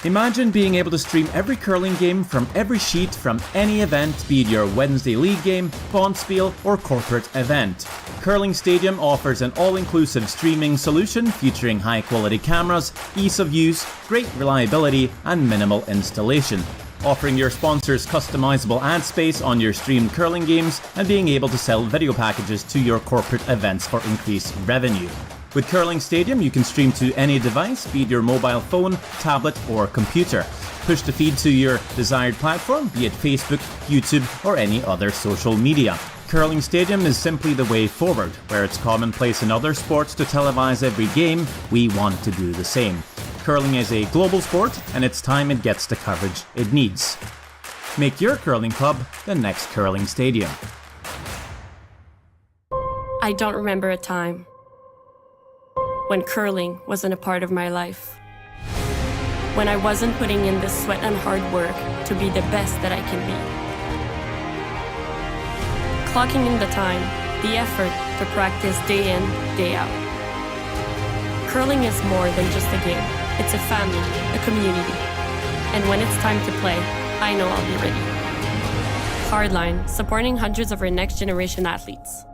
Imagine being able to stream every curling game from every sheet from any event, be it your Wednesday league game, bonspiel, or corporate event. Curling Stadium offers an all-inclusive streaming solution featuring high-quality cameras, ease of use, great reliability, and minimal installation. Offering your sponsors customizable ad space on your streamed curling games and being able to sell video packages to your corporate events for increased revenue. With Curling Stadium, you can stream to any device, be it your mobile phone, tablet, or computer. Push the feed to your desired platform, be it Facebook, YouTube, or any other social media. Curling Stadium is simply the way forward. Where it's commonplace in other sports to televise every game, we want to do the same. Curling is a global sport, and it's time it gets the coverage it needs. Make your curling club the next Curling Stadium. I don't remember a time when curling wasn't a part of my life. When I wasn't putting in the sweat and hard work to be the best that I can be. Clocking in the time, the effort to practice day in, day out. Curling is more than just a game. It's a family, a community. And when it's time to play, I know I'll be ready. Hardline, supporting hundreds of our next generation athletes.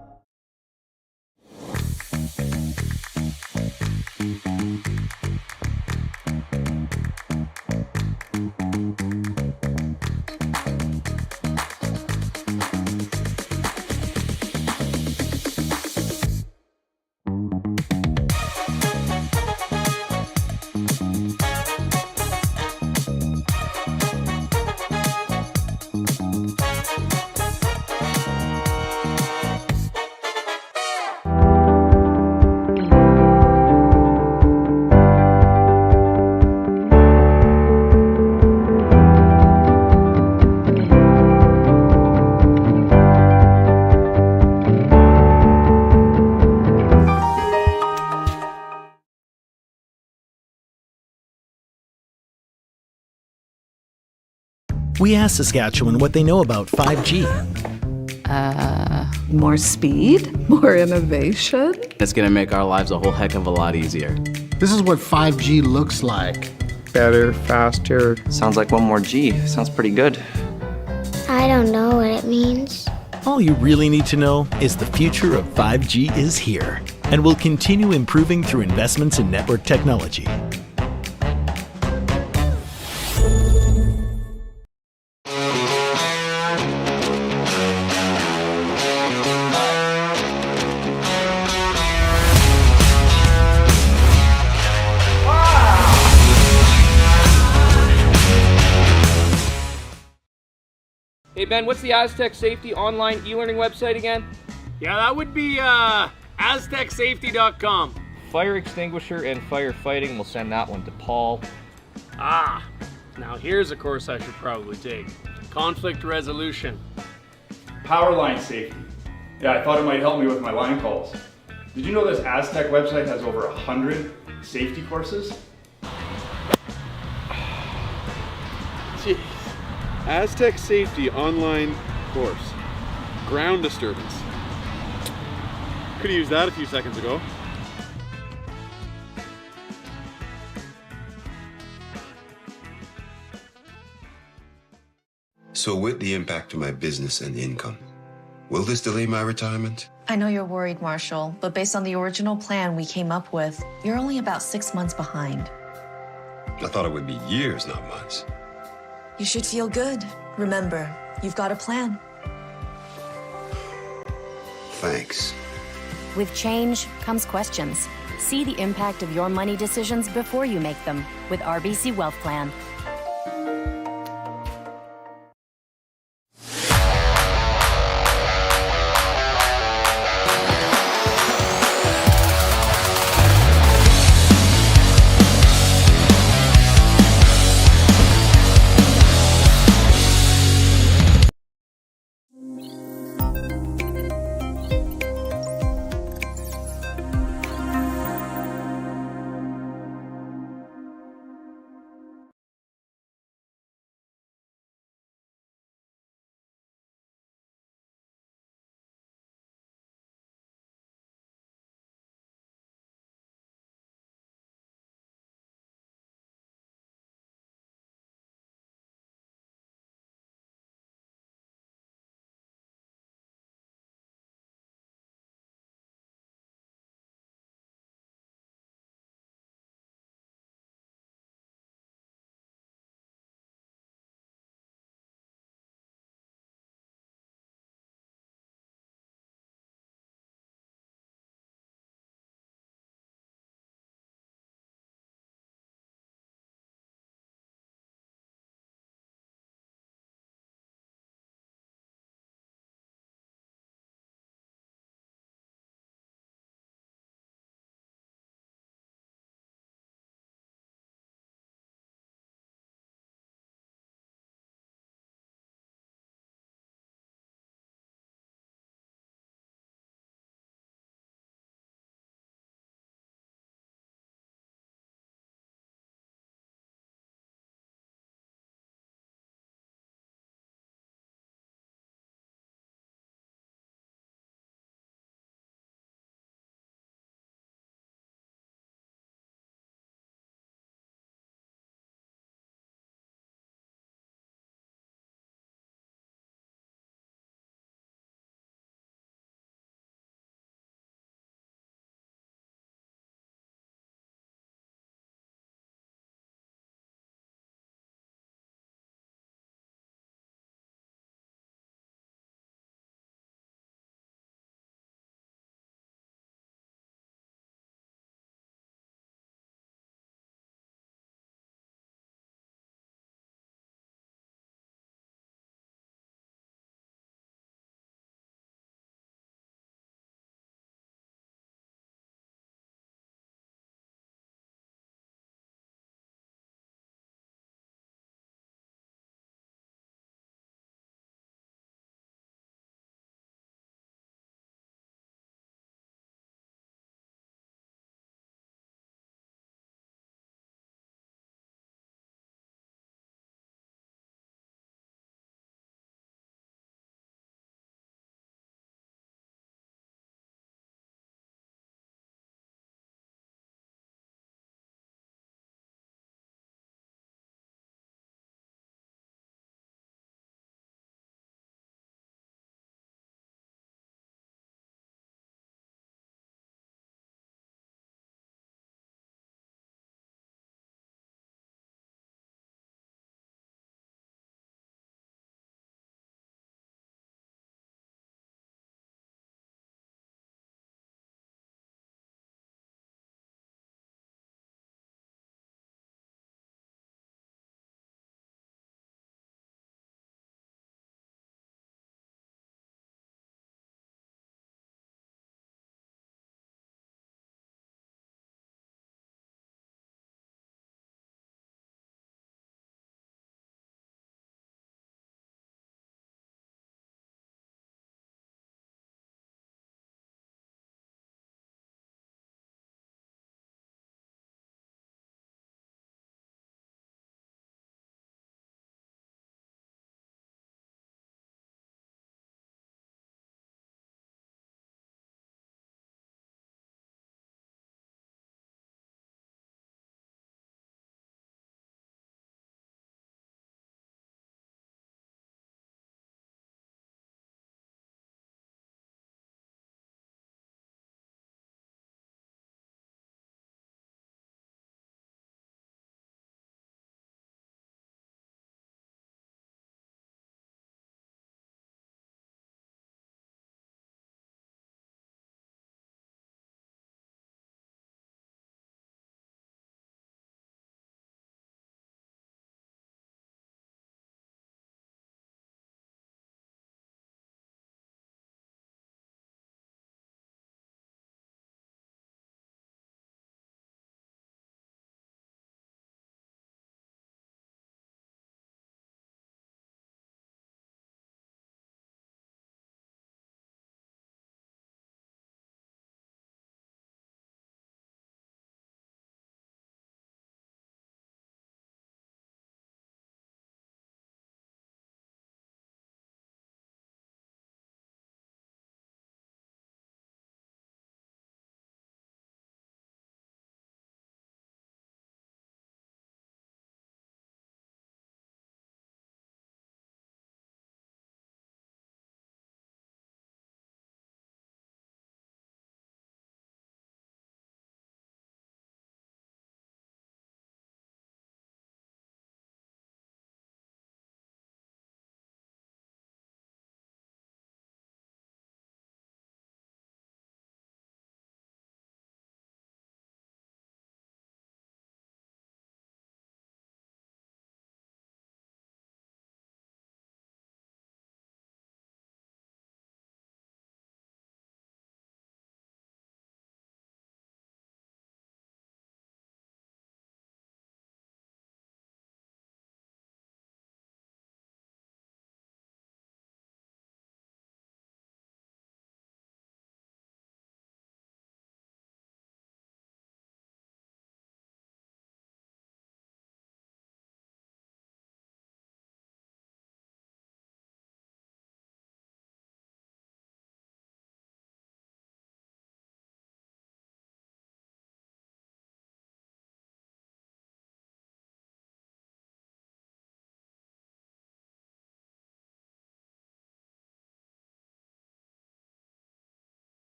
We asked Saskatchewan what they know about 5G. More speed, more innovation. It's gonna make our lives a whole heck of a lot easier. This is what 5G looks like. Better, faster. Sounds like one more G. Sounds pretty good. I don't know what it means. All you really need to know is the future of 5G is here and will continue improving through investments in network technology. Hey Ben, what's the Aztec Safety online e-learning website again? Yeah, that would be aztecsafety.com. Fire extinguisher and firefighting, we'll send that one to Paul. Now here's a course I should probably take. Conflict resolution. Power line safety. Yeah, I thought it might help me with my line calls. Did you know this Aztec website has over 100 safety courses? Jeez. Aztec Safety online course. Ground disturbance. Could have used that a few seconds ago. So with the impact to my business and income, will this delay my retirement? I know you're worried, Marshall, but based on the original plan we came up with, you're only about 6 months behind. I thought it would be years, not months. You should feel good. Remember, you've got a plan. Thanks. With change comes questions. See the impact of your money decisions before you make them with RBC Wealth Plan.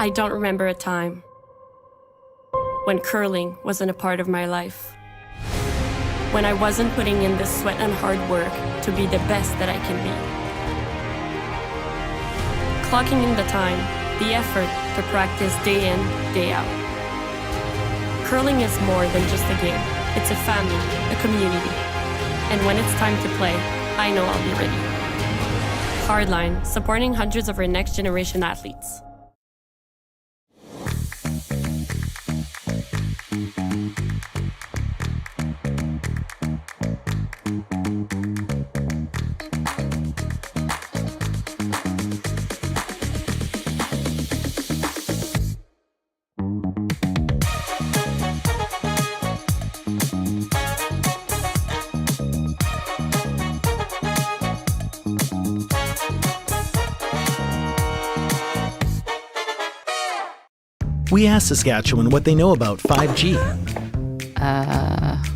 I don't remember a time when curling wasn't a part of my life. When I wasn't putting in the sweat and hard work to be the best that I can be. Clocking in the time, the effort to practice day in, day out. Curling is more than just a game. It's a family, a community. And when it's time to play, I know I'll be ready. Hardline, supporting hundreds of our next generation athletes. We asked Saskatchewan what they know about 5G.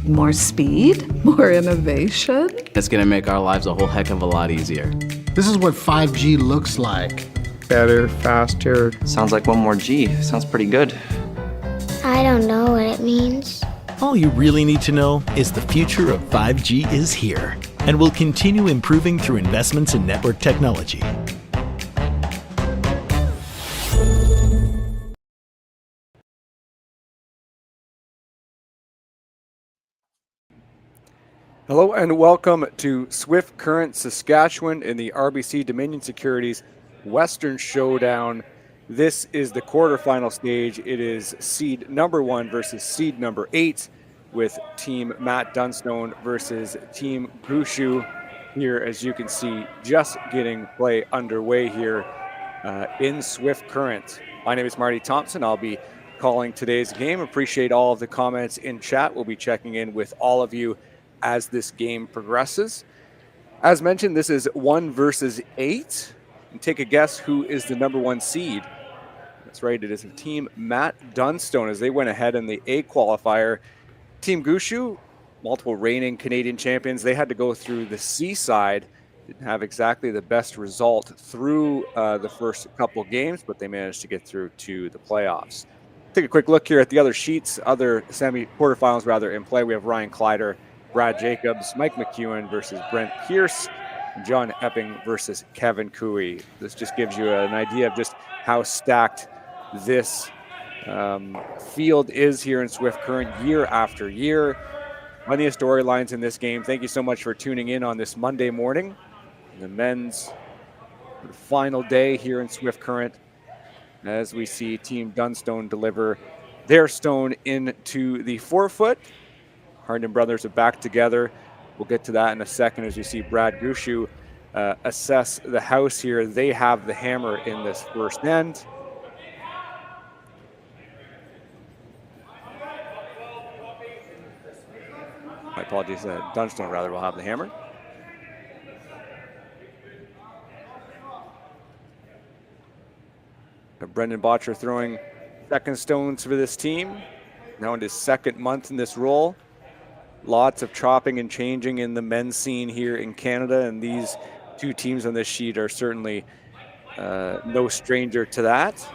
More speed, more innovation. It's gonna make our lives a whole heck of a lot easier. This is what 5G looks like. Better, faster. Sounds like one more G. Sounds pretty good. I don't know what it means. All you really need to know is the future of 5G is here and will continue improving through investments in network technology. Hello and welcome to Swift Current Saskatchewan in the RBC Dominion Securities Western Showdown. This is the quarterfinal stage. It is seed number 1 versus seed number 8 with team Matt Dunstone versus team Gushue here, as you can see, just getting play underway here in Swift Current. My name is Marty Thompson. I'll be calling today's game. Appreciate all of the comments in chat. We'll be checking in with all of you as this game progresses. As mentioned, this is 1 versus 8. And take a guess who is the number 1 seed. That's right, it is team Matt Dunstone as they went ahead in the A qualifier. Team Gushue, multiple reigning Canadian champions, they had to go through the C side. Didn't have exactly the best result through the first couple games, but they managed to get through to the playoffs. Take a quick look here at the other sheets, other quarterfinals rather in play. We have Ryan Kleider, Brad Jacobs, Mike McEwen versus Brent Pierce, and John Epping versus Kevin Cooey. This just gives you an idea of just how stacked this field is here in Swift Current year after year. Plenty of storylines in this game. Thank you so much for tuning in on this Monday morning. The men's final day here in Swift Current as we see Team Dunstone deliver their stone into the 4-foot. Harnden brothers are back together. We'll get to that in a second as we see Brad Gushue assess the house here. They have the hammer in this first end. My apologies, Dunstone rather will have the hammer. Brendan Botcher throwing second stones for this team. Now in his second month in this role. Lots of chopping and changing in the men's scene here in Canada, and these two teams on this sheet are certainly no stranger to that.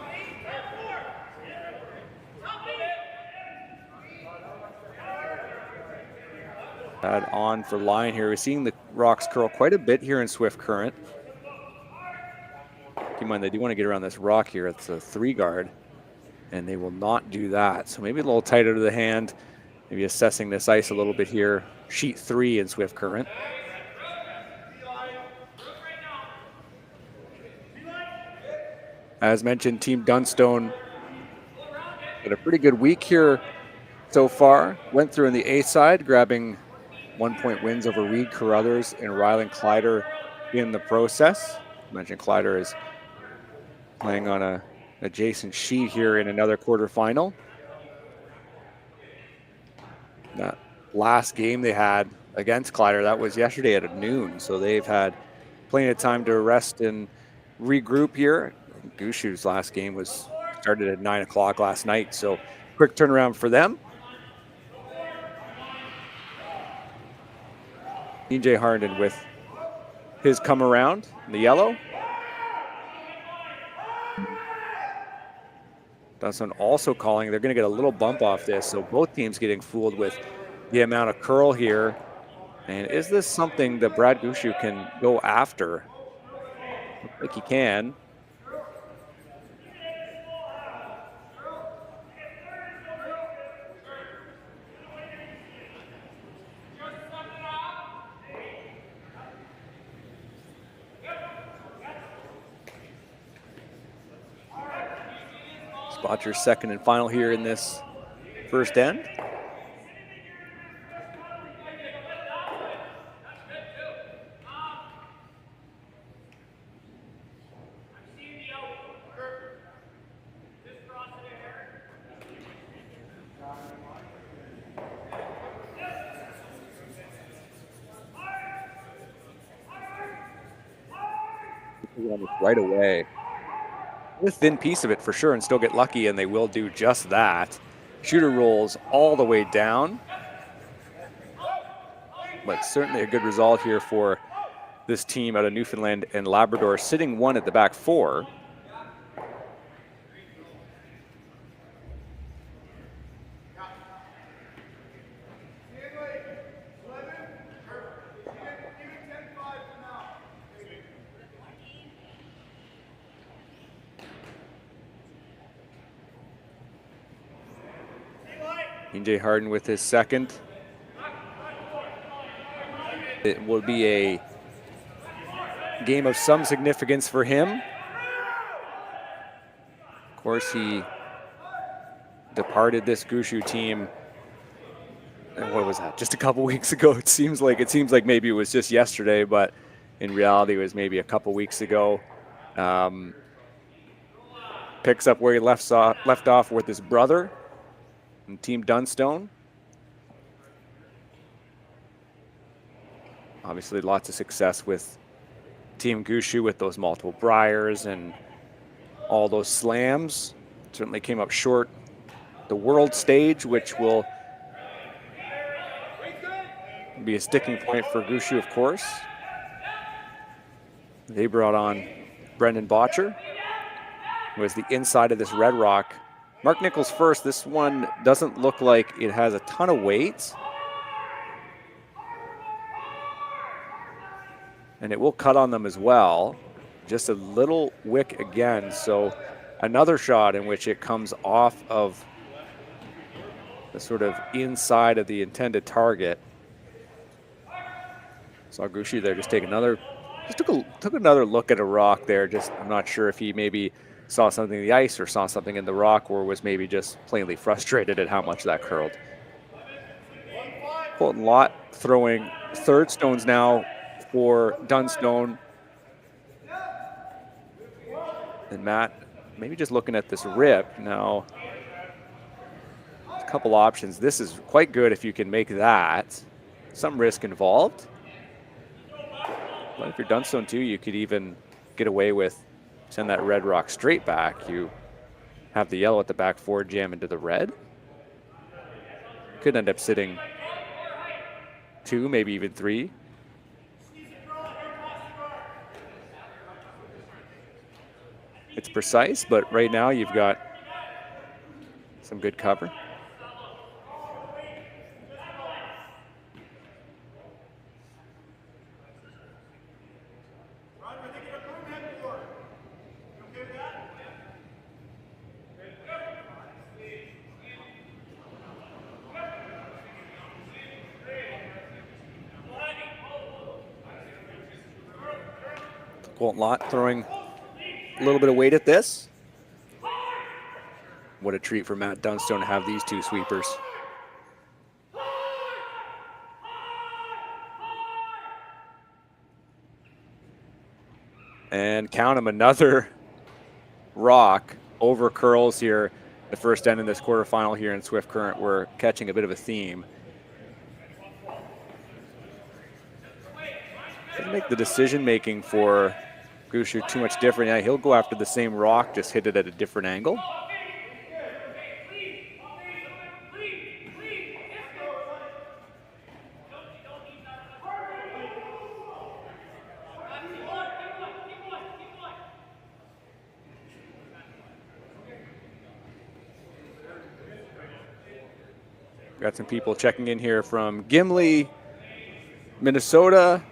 Add on for line here. We're seeing the rocks curl quite a bit here in Swift Current. Keep in mind, they do want to get around this rock here. It's a 3-guard, and they will not do that. So maybe a little tighter to the hand. Maybe assessing this ice a little bit here. Sheet 3 in Swift Current. As mentioned, Team Dunstone had a pretty good week here so far. Went through in the A side, grabbing 1-point wins over Reed Carruthers and Rylan Kleider in the process. I mentioned Kleider is playing on a adjacent sheet here in another quarterfinal. That last game they had against Kleider, that was yesterday at noon, so they've had plenty of time to rest and regroup here. Gushue's last game was started at 9 o'clock last night, so quick turnaround for them. EJ Harnden with his come around in the yellow. Dunstone also calling. They're going to get a little bump off this, so both teams getting fooled with the amount of curl here. And is this something that Brad Gushue can go after? Looks like he can. Spot your second and final here in this first end. Right away. A thin piece of it for sure and still get lucky, and they will do just that. Shooter rolls all the way down. But certainly a good result here for this team out of Newfoundland and Labrador, sitting one at the back four. Jay Harden with his second. It will be a game of some significance for him. Of course, he departed this Gushue team. And what was that? Just a couple weeks ago. It seems like maybe it was just yesterday, but in reality, it was maybe a couple weeks ago. Picks up where he left off with his brother. And Team Dunstone. Obviously lots of success with Team Gushue with those multiple briars and all those slams. Certainly came up short the world stage, which will be a sticking point for Gushue, of course. They brought on Brendan Botcher, who was the inside of this Red Rock. Mark Nichols first. This one doesn't look like it has a ton of weight. And it will cut on them as well. Just a little wick again. So another shot in which it comes off of the sort of inside of the intended target. Saw Gushue there just take another, took another look at a rock there. Just, I'm not sure if he maybe saw something in the ice or saw something in the rock, or was maybe just plainly frustrated at how much that curled. Colton Lott throwing third stones now for Dunstone. And Matt, maybe just looking at this rip now, a couple options. This is quite good if you can make that. Some risk involved. But if you're Dunstone too, you could even get away with send that red rock straight back. You have the yellow at the back four jam into the red. Could end up sitting 2, maybe even 3. It's precise, but right now you've got some good cover. Colton Lott throwing a little bit of weight at this. What a treat for Matt Dunstone to have these two sweepers. And count him, another rock over curls here. The first end in this quarterfinal here in Swift Current. We're catching a bit of a theme. Doesn't make the decision making for Gushue too much different. Yeah, he'll go after the same rock, just hit it at a different angle. Got some people checking in here from Gimli, Minnesota,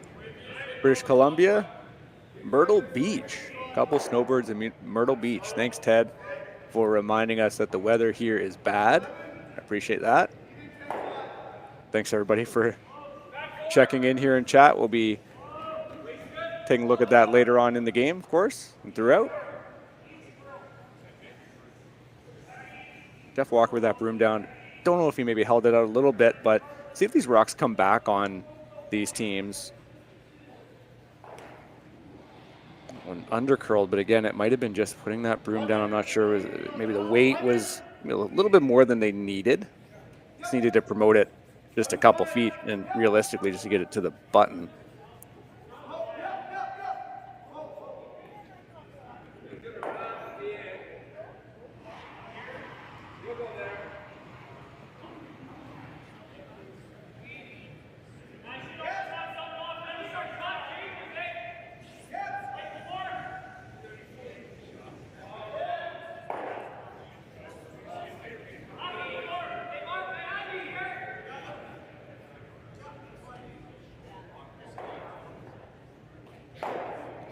British Columbia, Myrtle Beach. A couple snowbirds in Myrtle Beach. Thanks, Ted, for reminding us that the weather here is bad. I appreciate that. Thanks, everybody, for checking in here in chat. We'll be taking a look at that later on in the game, of course, and throughout. Jeff Walker with that broom down. Don't know if he maybe held it out a little bit, but see if these rocks come back on these teams. One undercurled, but again, it might have been just putting that broom down. I'm not sure. Maybe the weight was a little bit more than they needed. Just needed to promote it just a couple feet and realistically just to get it to the button.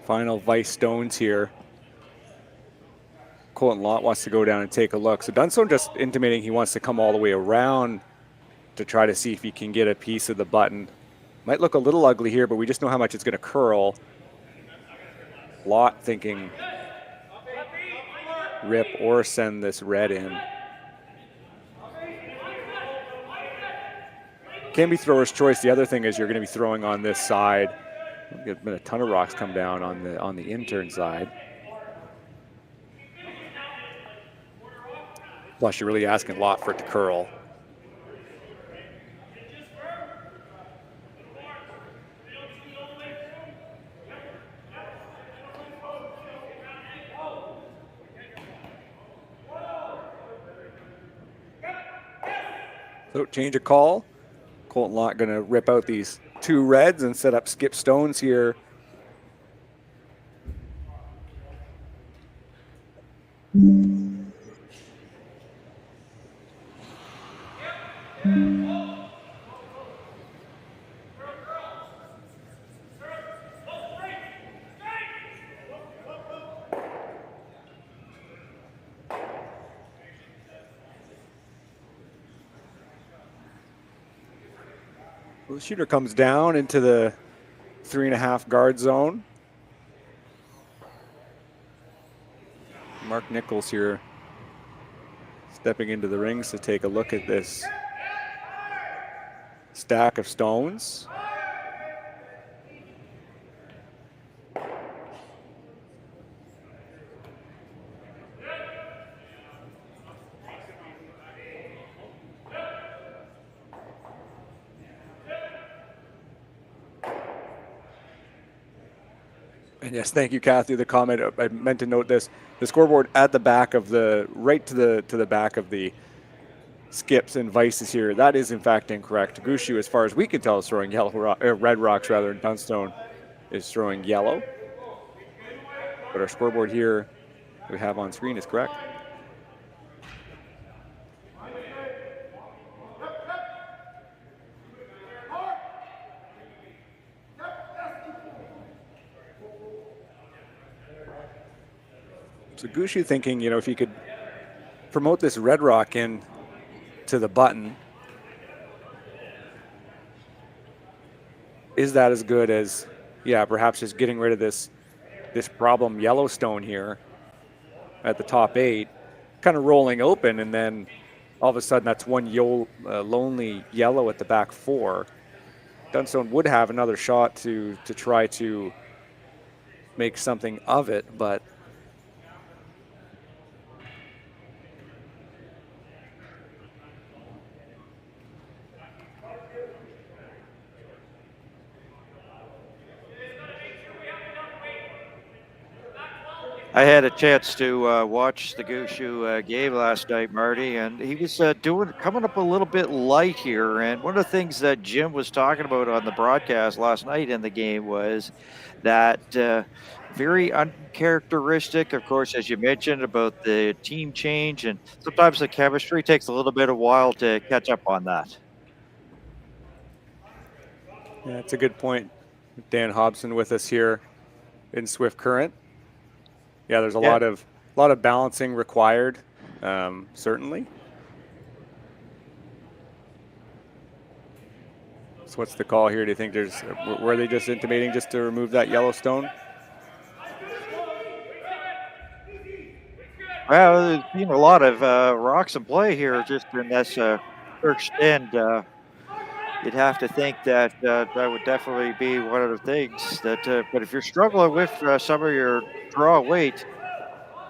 Final Vice stones here. Colton Lott wants to go down and take a look. So Dunstone just intimating he wants to come all the way around to try to see if he can get a piece of the button. Might look a little ugly here, but we just know how much it's going to curl. Lott thinking rip or send this red in. Can be thrower's choice. The other thing is you're going to be throwing on this side. There's been a ton of rocks come down on the intern side. Plus, you're really asking Lott for it to curl. So change of call. Colton Lott going to rip out these 2 reds and set up skip stones here. Well, the shooter comes down into the 3.5 guard zone. Mark Nichols here stepping into the rings to take a look at this stack of stones. And yes, thank you, Kathy, the comment. I meant to note this. The scoreboard at the back of the, right to the back of the skips and vices here, that is in fact incorrect. Gushue, as far as we can tell, is throwing red rocks rather, and Dunstone is throwing yellow. But our scoreboard here we have on screen is correct. So Gushue thinking, if he could promote this red rock in to the button, is that as good as, perhaps just getting rid of this problem Yellowstone here at the top 8, kind of rolling open, and then all of a sudden that's one lonely yellow at the back 4. Dunstone would have another shot to try to make something of it, but I had a chance to watch the Gushue game last night, Marty, and he was coming up a little bit light here. And one of the things that Jim was talking about on the broadcast last night in the game was that very uncharacteristic, of course, as you mentioned about the team change, and sometimes the chemistry takes a little bit of a while to catch up on that. Yeah, that's a good point. Dan Hobson with us here in Swift Current. Yeah, there's a lot of balancing required, certainly. So what's the call here? Do you think were they just intimating just to remove that Yellowstone? Well, there's been a lot of rocks in play here just in this first end. You'd have to think that that would definitely be one of the things that, but if you're struggling with some of your draw weight,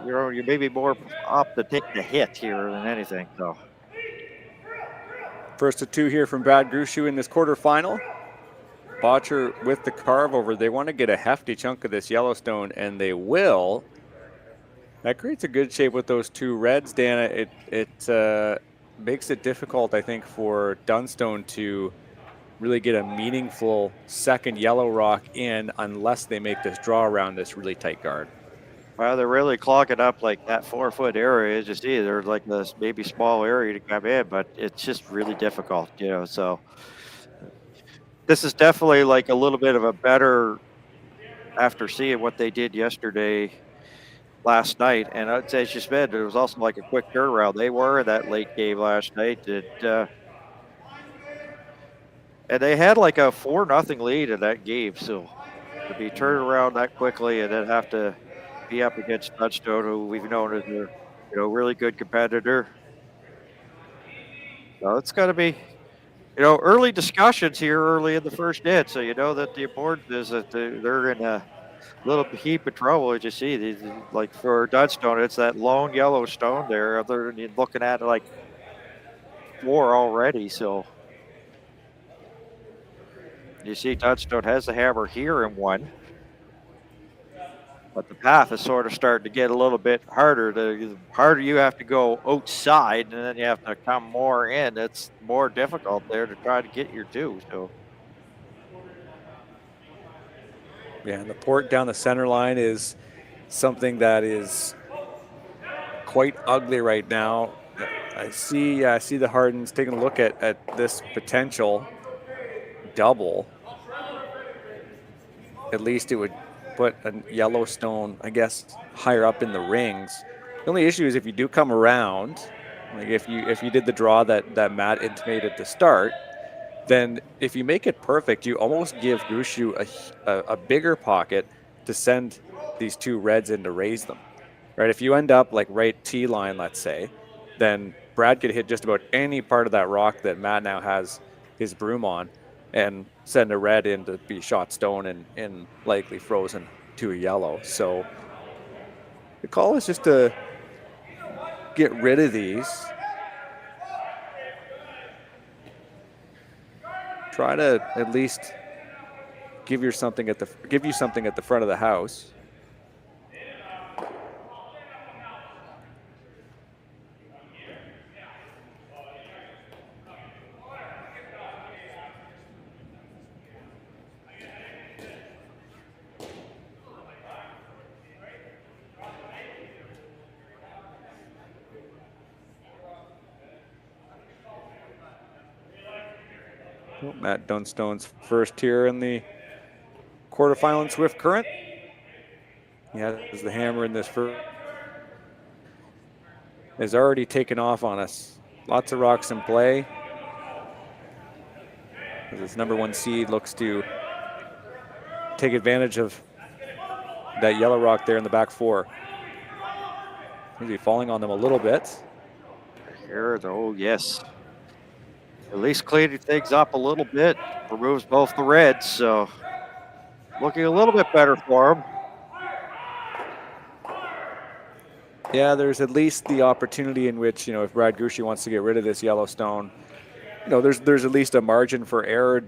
you may be more up to take the hit here than anything. So, first of two here from Brad Gushue in this quarterfinal. Botcher with the carve over. They want to get a hefty chunk of this Yellowstone, and they will. That creates a good shape with those two reds, Dan. It makes it difficult, I think, for Dunstone to really get a meaningful second yellow rock in unless they make this draw around this really tight guard. Well, they're really clogging up like that 4-foot area. As you see, there's like this maybe small area to come in, but it's just really difficult, so this is definitely like a little bit of a better, after seeing what they did yesterday, last night, and as you said, it was also like a quick turnaround. They were in that late game last night, and they had like a 4-0 lead in that game. So to be turned around that quickly and then have to be up against Dunstone, who we've known as a really good competitor. So it's got to be early discussions here early in the first end. So you know that the importance is that they're in a little heap of trouble. As you see, like for Dunstone, it's that lone Yellowstone there. They're looking at like 4 already. So you see Dunstone has the hammer here in 1. But the path is sort of starting to get a little bit harder. The harder you have to go outside, and then you have to come more in. It's more difficult there to try to get your 2. So. Yeah, and the port down the center line is something that is quite ugly right now. I see the Hardens taking a look at this potential double. At least it would put a Yellowstone, I guess, higher up in the rings. The only issue is if you do come around, like if you did the draw that Matt intimated to start, then if you make it perfect, you almost give Gushue a bigger pocket to send these 2 reds in to raise them, right? If you end up like right T line, let's say, then Brad could hit just about any part of that rock that Matt now has his broom on and send a red in to be shot stone and likely frozen to a yellow. So the call is just to get rid of these. Try to at least give you something at the front of the house. Matt Dunstone's first here in the quarterfinal in Swift Current. He has the hammer in this first. Has already taken off on us. Lots of rocks in play. This #1 seed looks to take advantage of that yellow rock there in the back 4. Maybe falling on them a little bit. Here, oh yes. At least cleaning things up a little bit. Removes both the reds, so looking a little bit better for him. Yeah, there's at least the opportunity in which, if Brad Gushue wants to get rid of this Yellowstone, there's at least a margin for error.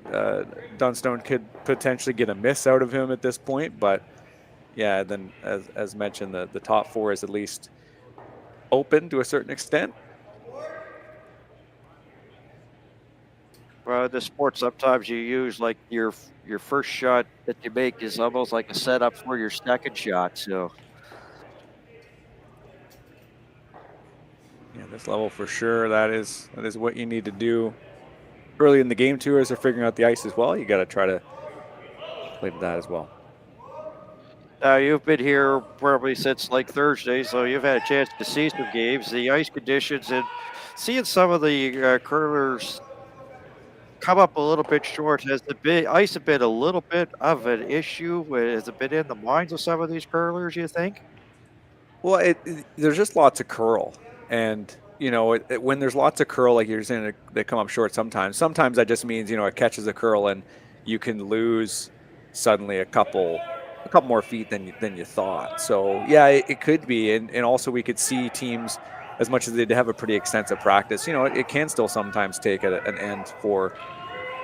Dunstone could potentially get a miss out of him at this point, but yeah, then as mentioned, the top 4 is at least open to a certain extent. Well, the sport, sometimes you use like your first shot that you make is almost like a setup for your second shot. So Yeah, this level for sure. That is what you need to do early in the game too, as they're figuring out the ice as well. You got to try to play to that as well. now you've been here probably since like Thursday, so you've had a chance to see some games. The ice conditions and seeing some of the curlers come up a little bit short. Has the ice have been a little bit of an issue? Has it been in the minds of some of these curlers, you think? Well, there's just lots of curl, and you know, when there's lots of curl, like you're saying, they come up short sometimes. Sometimes that just means, you know, it catches a curl and you can lose suddenly a couple more feet than you thought. So yeah, it could be, and also we could see teams, as much as they have a pretty extensive practice, you know, it can still sometimes take an end for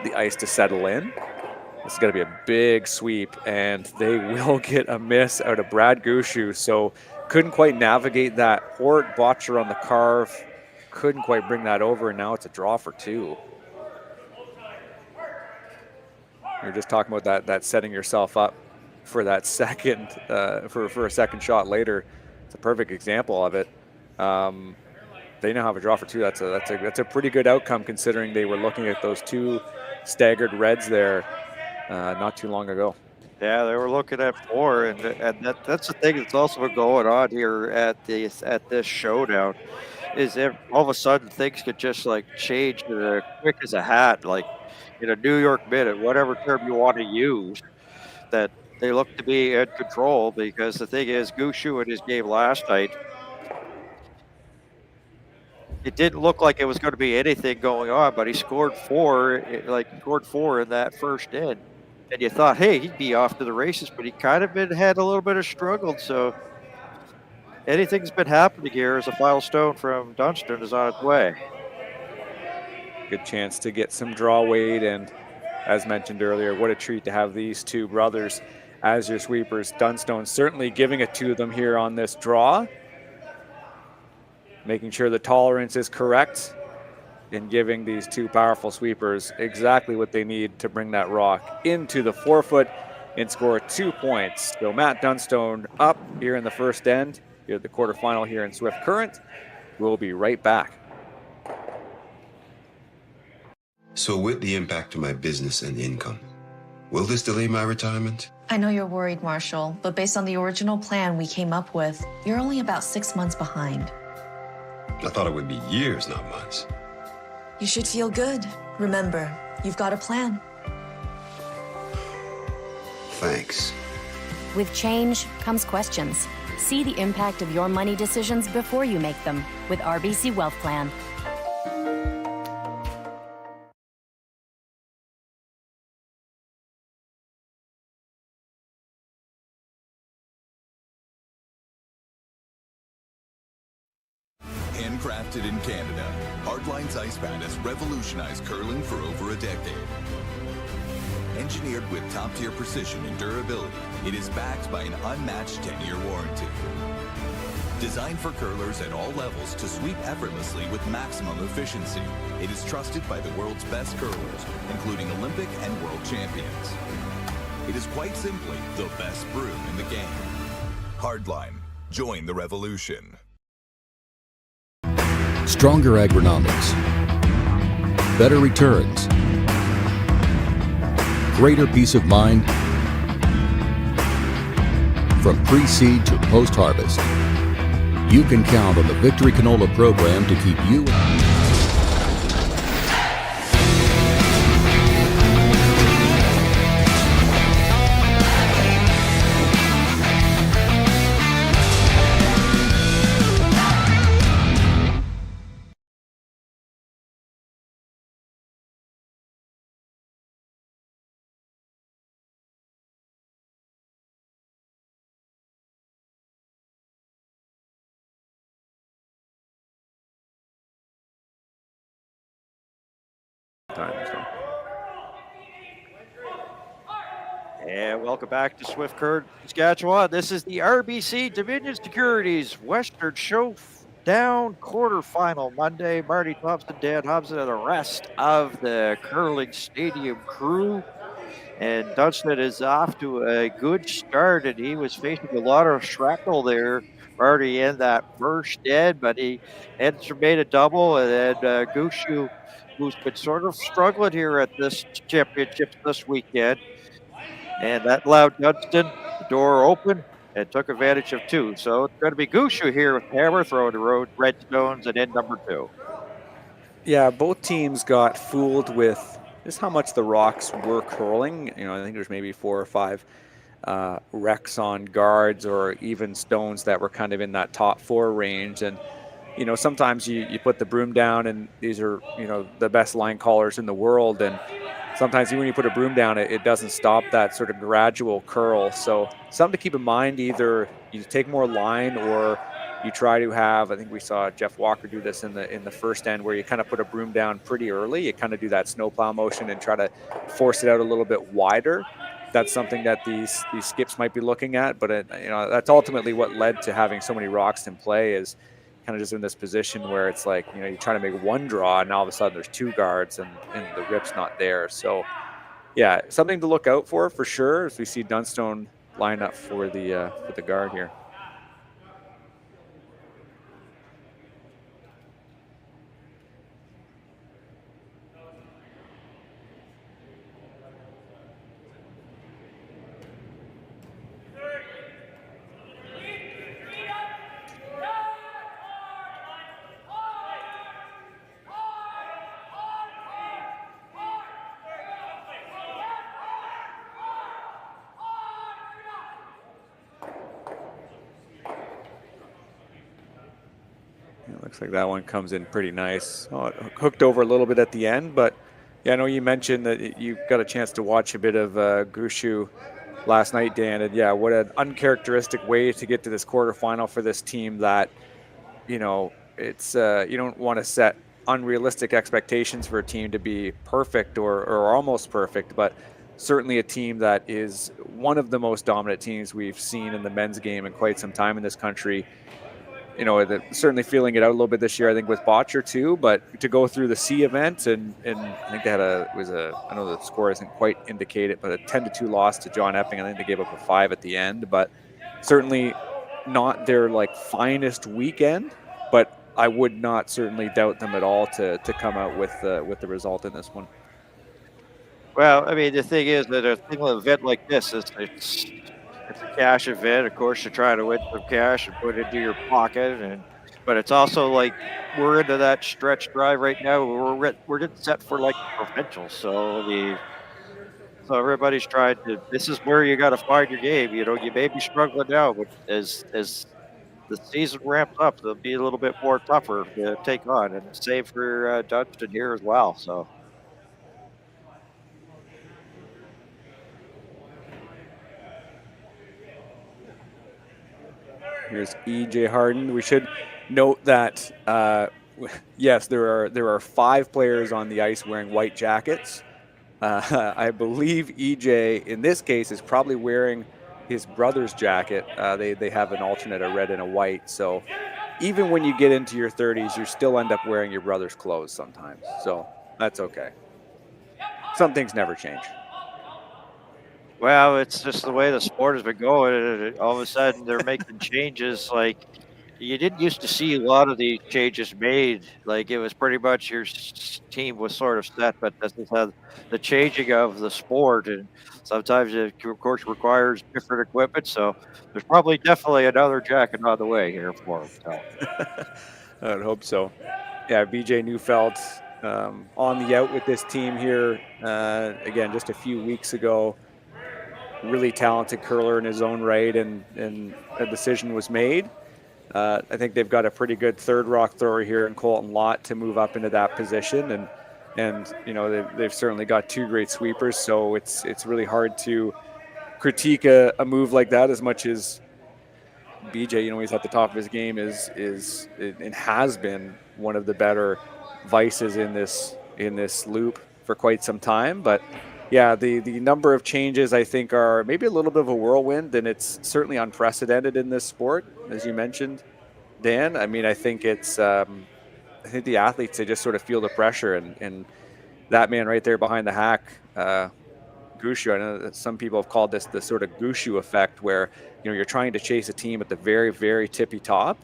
the ice to settle in. This is going to be a big sweep, and they will get a miss out of Brad Gushue. So couldn't quite navigate that. Hort botcher on the carve, couldn't quite bring that over, and now it's a draw for 2. You're just talking about that setting yourself up for that second, for a second shot later. It's a perfect example of it. They now have a draw for 2. That's a pretty good outcome, considering they were looking at those 2 staggered reds there not too long ago. Yeah, they were looking at 4, and that's the thing that's also been going on here at this showdown, is that all of a sudden things could just like change quick as a hat, like in a New York minute, whatever term you want to use. That they look to be in control, because the thing is, Gushue in his game last night, it didn't look like it was going to be anything going on, but he scored 4 in that first inning. And you thought, hey, he'd be off to the races, but he kind of had a little bit of struggle. So anything's been happening here as a final stone from Dunstone is on its way. Good chance to get some draw weight, and as mentioned earlier, what a treat to have these 2 brothers as your sweepers. Dunstone certainly giving it to them here on this draw, making sure the tolerance is correct, and giving these 2 powerful sweepers exactly what they need to bring that rock into the 4-foot and score 2 points. So Matt Dunstone up here in the first end, here at the quarterfinal here in Swift Current. We'll be right back. So with the impact to my business and income, will this delay my retirement? I know you're worried, Marshall, but based on the original plan we came up with, you're only about 6 months behind. I thought it would be years, not months. You should feel good. Remember, you've got a plan. Thanks. With change comes questions. See the impact of your money decisions before you make them with RBC Wealth Plan. Handcrafted in Canada, Hardline's Ice Pad has revolutionized curling for over a decade. Engineered with top-tier precision and durability, it is backed by an unmatched 10-year warranty. Designed for curlers at all levels to sweep effortlessly with maximum efficiency, it is trusted by the world's best curlers, including Olympic and world champions. It is quite simply the best broom in the game. Hardline. Join the revolution. Stronger agronomics, better returns, greater peace of mind from pre-seed to post-harvest. You can count on the Victory Canola program to keep you And welcome back to Swift Current, Saskatchewan. This is the RBC Dominion Securities Western Showdown quarterfinal Monday. Marty, Thompson, Dan Hobson, and the rest of the curling stadium crew. And Dunstone is off to a good start, and he was facing a lot of shrapnel there, Marty, in that first end, but he made a double, and then Gushue, who's been sort of struggling here at this championship this weekend, and that allowed Dunston the door open and took advantage of two. So it's going to be Gushue here with hammer throwing the road, red stones, and end number 2. Yeah, both teams got fooled with just how much the rocks were curling. You know, I think there's maybe 4 or 5 wrecks on guards or even stones that were kind of in that top 4 range. And, you know, sometimes you put the broom down, and these are, you know, the best line callers in the world. And sometimes when you put a broom down, it doesn't stop that sort of gradual curl. So something to keep in mind, either you take more line or you try to have, I think we saw Jeff Walker do this in the first end, where you kind of put a broom down pretty early. You kind of do that snowplow motion and try to force it out a little bit wider. That's something that these skips might be looking at, but you know, that's ultimately what led to having so many rocks in play, is kind of just in this position where it's like, you know, you're trying to make one draw and all of a sudden there's 2 guards and the rip's not there. So yeah, something to look out for sure, as we see Dunstone line up for the guard here. Looks like that one comes in pretty nice. Oh, it hooked over a little bit at the end, but yeah, I know you mentioned that you got a chance to watch a bit of Gushue last night, Dan, and yeah, what an uncharacteristic way to get to this quarterfinal for this team. That, you know, it's you don't want to set unrealistic expectations for a team to be perfect or almost perfect, but certainly a team that is one of the most dominant teams we've seen in the men's game in quite some time in this country. You know, certainly feeling it out a little bit this year, I think, with Botcher too, but to go through the C event and I think they had I know the score isn't quite indicated, but a 10-2 loss to John Epping. I think they gave up a 5 at the end, but certainly not their like finest weekend, but I would not certainly doubt them at all to come out with the result in this one. Well, I mean, the thing is that a event like this is it's a cash event. Of course, you're trying to win some cash and put it into your pocket, but it's also like we're into that stretch drive right now. We're getting set for like provincials, so everybody's trying to. This is where you got to find your game. You know, you may be struggling now, but as the season ramps up, it'll be a little bit more tougher to take on, and same for Dunstone here as well. So. Here's E.J. Harden. We should note that, yes, there are 5 players on the ice wearing white jackets. I believe E.J. in this case is probably wearing his brother's jacket. They have an alternate, a red and a white. So even when you get into your 30s, you still end up wearing your brother's clothes sometimes. So that's okay. Some things never change. Well, it's just the way the sport has been going. All of a sudden, they're making changes. Like, you didn't used to see a lot of these changes made. Like, it was pretty much your team was sort of set, but this is how the changing of the sport. And sometimes it, of course, requires different equipment. So there's probably definitely another jacket on the way here for him. So. I would hope so. Yeah, BJ Neufeld on the out with this team here. Again, just a few weeks ago. Really talented curler in his own right, and a decision was made. I think they've got a pretty good third rock thrower here in Colton Lott to move up into that position, and you know they've certainly got 2 great sweepers, so it's really hard to critique a move like that, as much as BJ, you know, he's at the top of his game, is and has been one of the better vices in this loop for quite some time, but Yeah, the number of changes I think are maybe a little bit of a whirlwind, and it's certainly unprecedented in this sport, as you mentioned, Dan. I mean, I think it's I think the athletes, they just sort of feel the pressure, and that man right there behind the hack, Gushue. I know that some people have called this the sort of Gushue effect, where you're trying to chase a team at the very, very tippy top,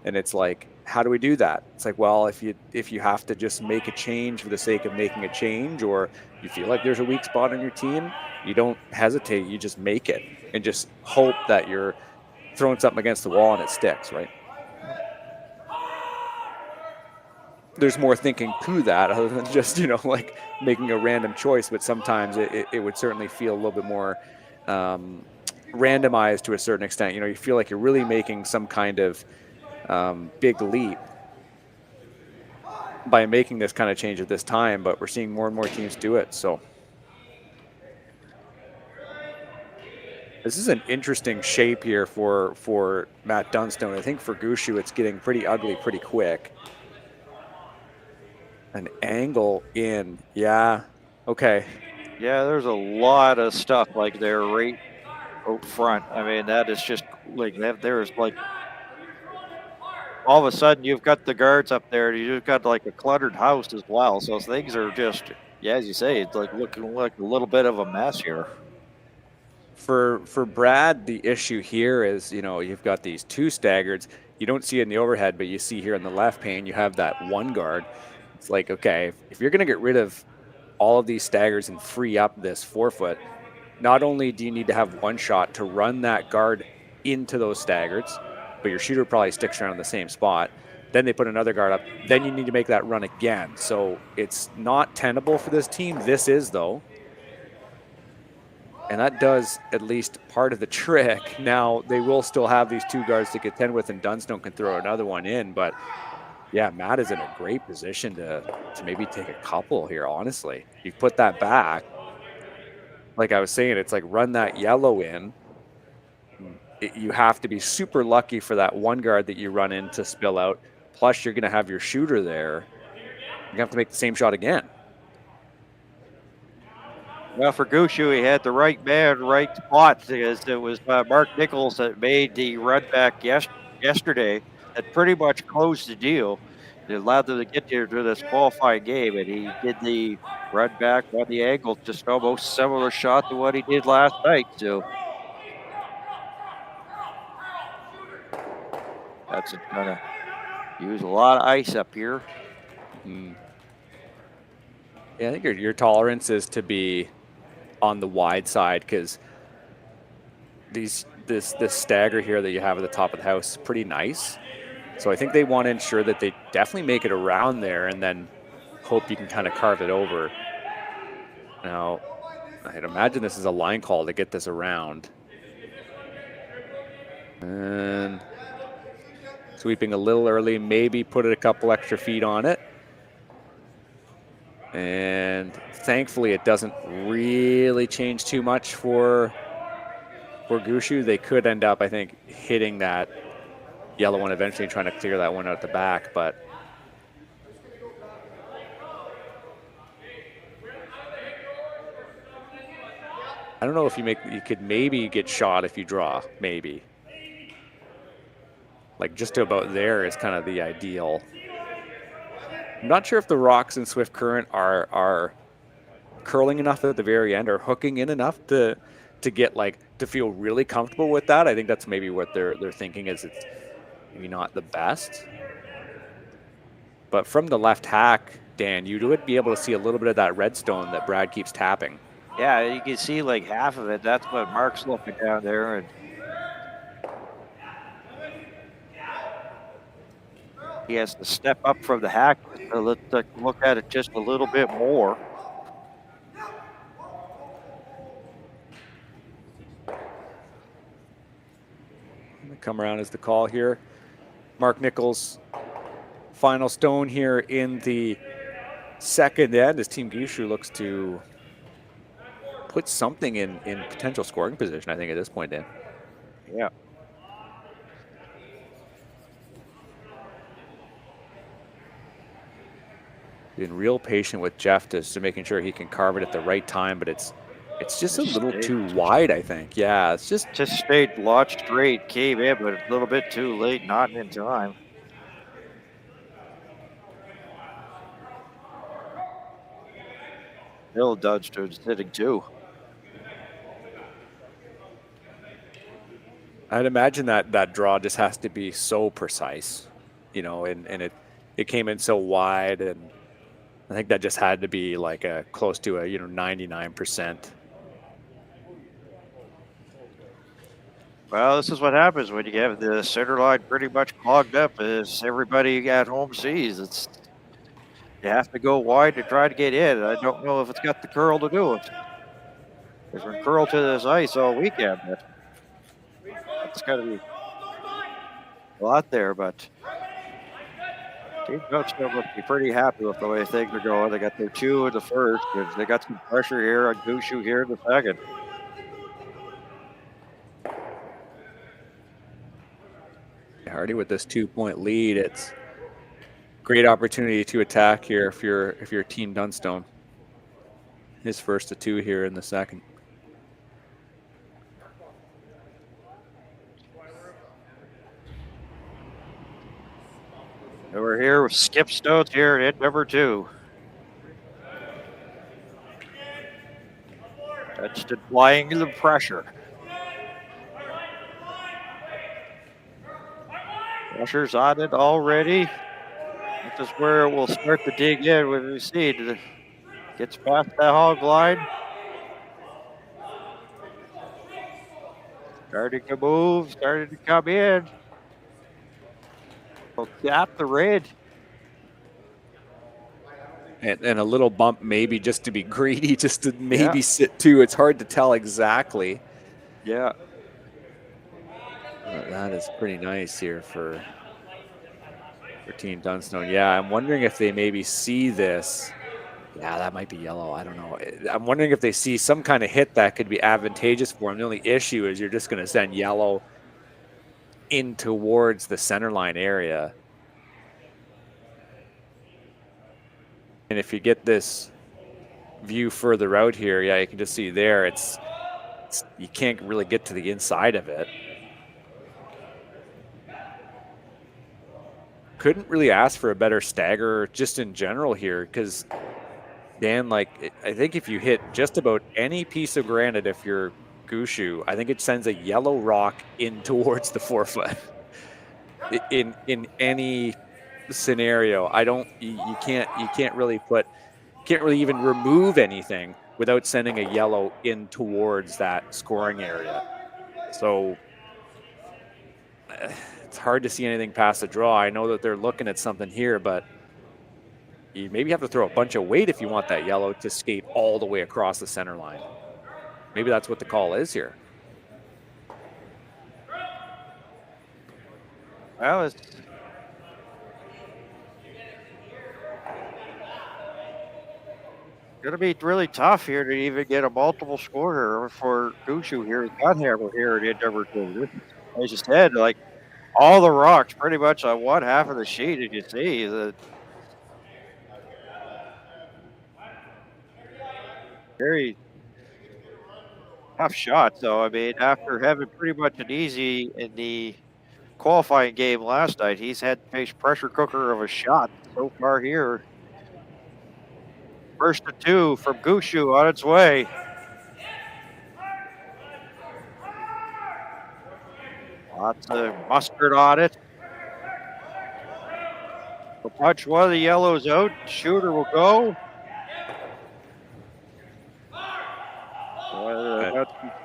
and it's like, how do we do that? It's like, well, if you have to just make a change for the sake of making a change, or you feel like there's a weak spot on your team, you don't hesitate. You just make it and just hope that you're throwing something against the wall and it sticks, right? There's more thinking to that other than just, like making a random choice, but sometimes it would certainly feel a little bit more randomized to a certain extent. You feel like you're really making some kind of big leap by making this kind of change at this time, but we're seeing more and more teams do it. So this is an interesting shape here for Matt Dunstone. I think for Gushue, it's getting pretty ugly pretty quick. An angle in, yeah, okay. Yeah, there's a lot of stuff like there right out front. I mean, that is just like that. There's like all of a sudden you've got the guards up there. You've got like a cluttered house as well. So things are just, yeah, as you say, it's like looking like a little bit of a mess here. For Brad, the issue here is, you've got these two staggards. You don't see it in the overhead, but you see here in the left pane, you have that one guard. It's like, okay, if you're going to get rid of all of these staggers and free up this 4-foot, not only do you need to have one shot to run that guard into those staggers, but your shooter probably sticks around in the same spot. Then they put another guard up. Then you need to make that run again. So it's not tenable for this team. This is, though. And that does at least part of the trick. Now, they will still have these two guards to contend with, and Dunstone can throw another one in. But, yeah, Matt is in a great position to maybe take a couple here, honestly. You put that back. Like I was saying, it's like run that yellow in. You have to be super lucky for that one guard that you run in to spill out. Plus, you're going to have your shooter there. You have to make the same shot again. Well, for Gushue, he had the right man, right spot. Because it was Mark Nichols that made the run back yesterday that pretty much closed the deal. It allowed them to get here to this qualifying game, and he did the run back on the angle, just almost similar shot to what he did last night. So that's going to use a lot of ice up here. Yeah, I think your tolerance is to be on the wide side, because this stagger here that you have at the top of the house is pretty nice. So I think they want to ensure that they definitely make it around there and then hope you can kind of carve it over. Now, I'd imagine this is a line call to get this around. And sweeping a little early, maybe put a couple extra feet on it. And thankfully it doesn't really change too much for Gushue. They could end up, I think, hitting that yellow one eventually, trying to clear that one out the back, but I don't know if you could maybe get shot if you draw, maybe. Like just to about there is kind of the ideal. I'm not sure if the rocks in Swift Current are curling enough at the very end or hooking in enough to get to feel really comfortable with that. I think that's maybe what they're thinking, is it's maybe not the best. But from the left hack, Dan, you would be able to see a little bit of that redstone that Brad keeps tapping. Yeah, you can see like half of it. That's what Mark's looking down there. And he has to step up from the hack. Let's look at it just a little bit more. Come around is the call here. Mark Nichols, final stone here in the second end as Team Gushue looks to put something in potential scoring position, I think, at this point, Dan. Yeah. been real patient with Jeff to making sure he can carve it at the right time, but it's just a little too wide, I think. Yeah, it's just stayed launched straight, came in, but a little bit too late, not in time. Bill Dunstone's hitting too. I'd imagine that draw just has to be so precise, and it came in so wide, and I think that just had to be like a close to a 99%. Well, this is what happens when you have the center line pretty much clogged up, as everybody at home sees. You have to go wide to try to get in. I don't know if it's got the curl to do it. There's been curl to this ice all weekend, but it's got to be a lot there. But Team Dunstone must be pretty happy with the way things are going. They got their 2 in the first, and they got some pressure here on Gushue here in the second. Hardy with this 2-point lead, it's great opportunity to attack here if you're Team Dunstone. His first of 2 here in the second. And we're here with Skip Stones here at number 2. That's applying the pressure. Pressure's on it already. This is where it will start to dig in when we see it gets past that hog line. Starting to move, starting to come in. We'll tap the red. And a little bump maybe just to be greedy, just to maybe sit 2. It's hard to tell exactly. Yeah. That is pretty nice here for Team Dunstone. Yeah, I'm wondering if they maybe see this. Yeah, that might be yellow. I don't know. I'm wondering if they see some kind of hit that could be advantageous for them. The only issue is you're just going to send yellow in towards the center line area. And if you get this view further out here, yeah, you can just see there, it's you can't really get to the inside of it. Couldn't really ask for a better stagger just in general here, because Dan, like, I think if you hit just about any piece of granite, if you're Gushue, I think it sends a yellow rock in towards the 4-foot. In any scenario, you can't really even remove anything without sending a yellow in towards that scoring area. So it's hard to see anything past the draw. I know that they're looking at something here, but you maybe have to throw a bunch of weight if you want that yellow to skate all the way across the center line. Maybe that's what the call is here. Well, it's going to be really tough here to even get a multiple scorer for Gushue here. Godhammer here at number 2. As you said, like, all the rocks pretty much on one half of the sheet, as you see. The very tough shot, though. I mean, after having pretty much an easy in the qualifying game last night, he's had to face pressure cooker of a shot so far here. First to 2 from Gushue on its way. Lots of mustard on it. We'll punch one of the yellows out. Shooter will go.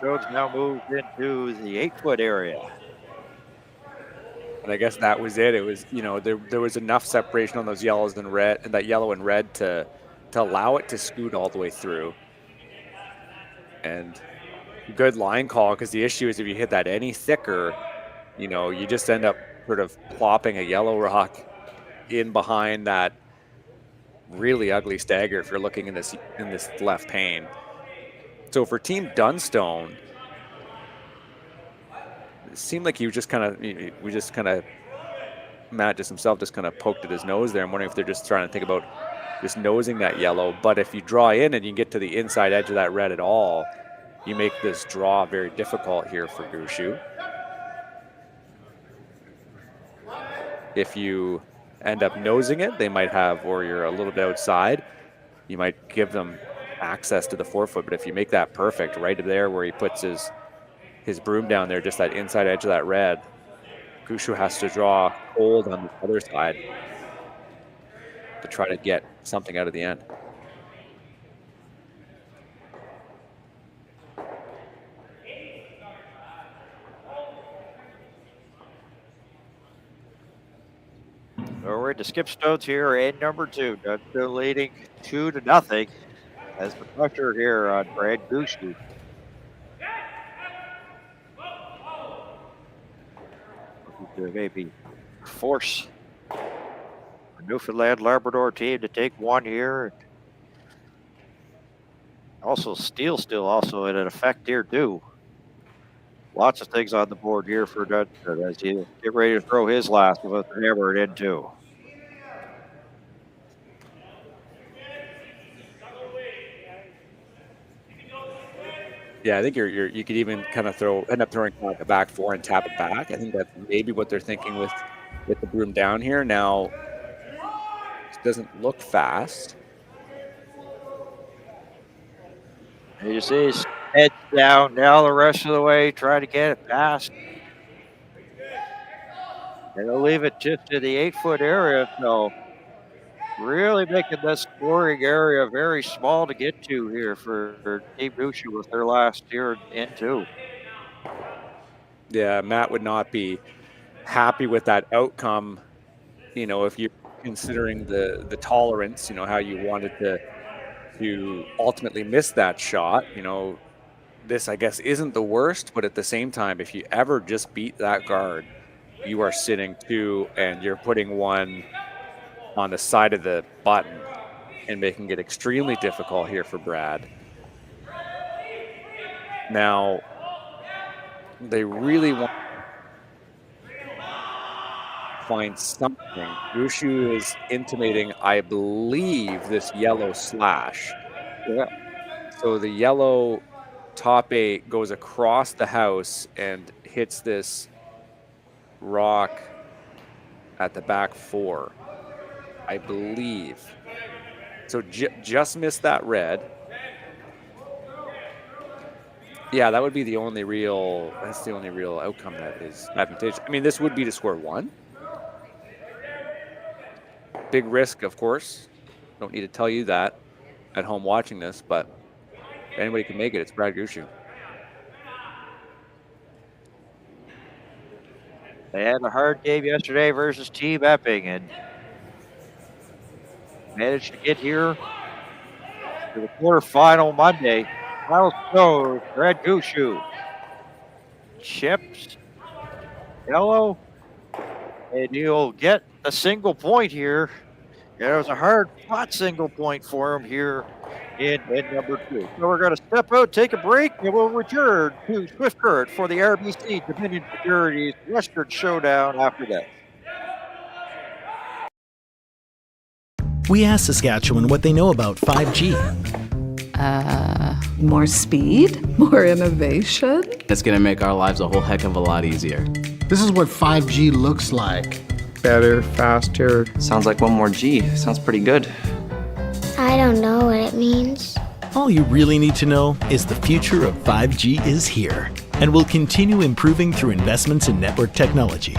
Jones now moves into the 8-foot area. And I guess that was it. It was, there was enough separation on those yellows and red, and that yellow and red to allow it to scoot all the way through. And good line call, because the issue is if you hit that any thicker, you just end up sort of plopping a yellow rock in behind that really ugly stagger if you're looking in this left pane. So for Team Dunstone, it seemed like Matt just himself just kind of poked at his nose there. I'm wondering if they're just trying to think about just nosing that yellow. But if you draw in and you get to the inside edge of that red at all, you make this draw very difficult here for Gushue. If you end up nosing it, they might have, or you're a little bit outside, you might give them access to the 4-foot. But if you make that perfect right there where he puts his broom down there, just that inside edge of that red, Gushue has to draw cold on the other side to try to get something out of the end. So we're into skip stones here in number 2. Dunstone leading 2-0 as the pressure here on Brad Gushue. Maybe force the Newfoundland Labrador team to take one here. Also, steel still also in effect here too. Lots of things on the board here for Dunstone as he get ready to throw his last with the hammer it in too. Yeah, I think you could even kind of end up throwing like a back 4 and tap it back. I think that's maybe what they're thinking with the broom down here. Now, it doesn't look fast. You see his head down now the rest of the way, trying to get it past. And they'll leave it just to the 8-foot area, so really making this scoring area very small to get to here for Team Gushue with their last year in 2. Yeah, Matt would not be happy with that outcome, if you're considering the tolerance, how you wanted to ultimately miss that shot. This, I guess, isn't the worst, but at the same time, if you ever just beat that guard, you are sitting 2 and you're putting 1 on the side of the button and making it extremely difficult here for Brad. Now, they really want to find something. Gushue is intimating, I believe, this yellow slash. Yeah. So the yellow top 8 goes across the house and hits this rock at the back 4. I believe. So just missed that red. Yeah, that would be the only real, that's the only real outcome that is advantageous. I mean, this would be to score 1. Big risk, of course. Don't need to tell you that at home watching this, but if anybody can make it, it's Brad Gushue. They had a hard game yesterday versus Team Epping and managed to get here to the quarterfinal Monday. Final score, Brad Gushue. Chips, yellow, and he'll get a single point here. Yeah, it was a hard fought single point for him here in number 2. So we're going to step out, take a break, and we'll return to Swift Current for the RBC Dominion Securities Western Showdown after that. We asked Saskatchewan what they know about 5G. More speed, more innovation. It's going to make our lives a whole heck of a lot easier. This is what 5G looks like. Better, faster. Sounds like one more G. Sounds pretty good. I don't know what it means. All you really need to know is the future of 5G is here and will continue improving through investments in network technology.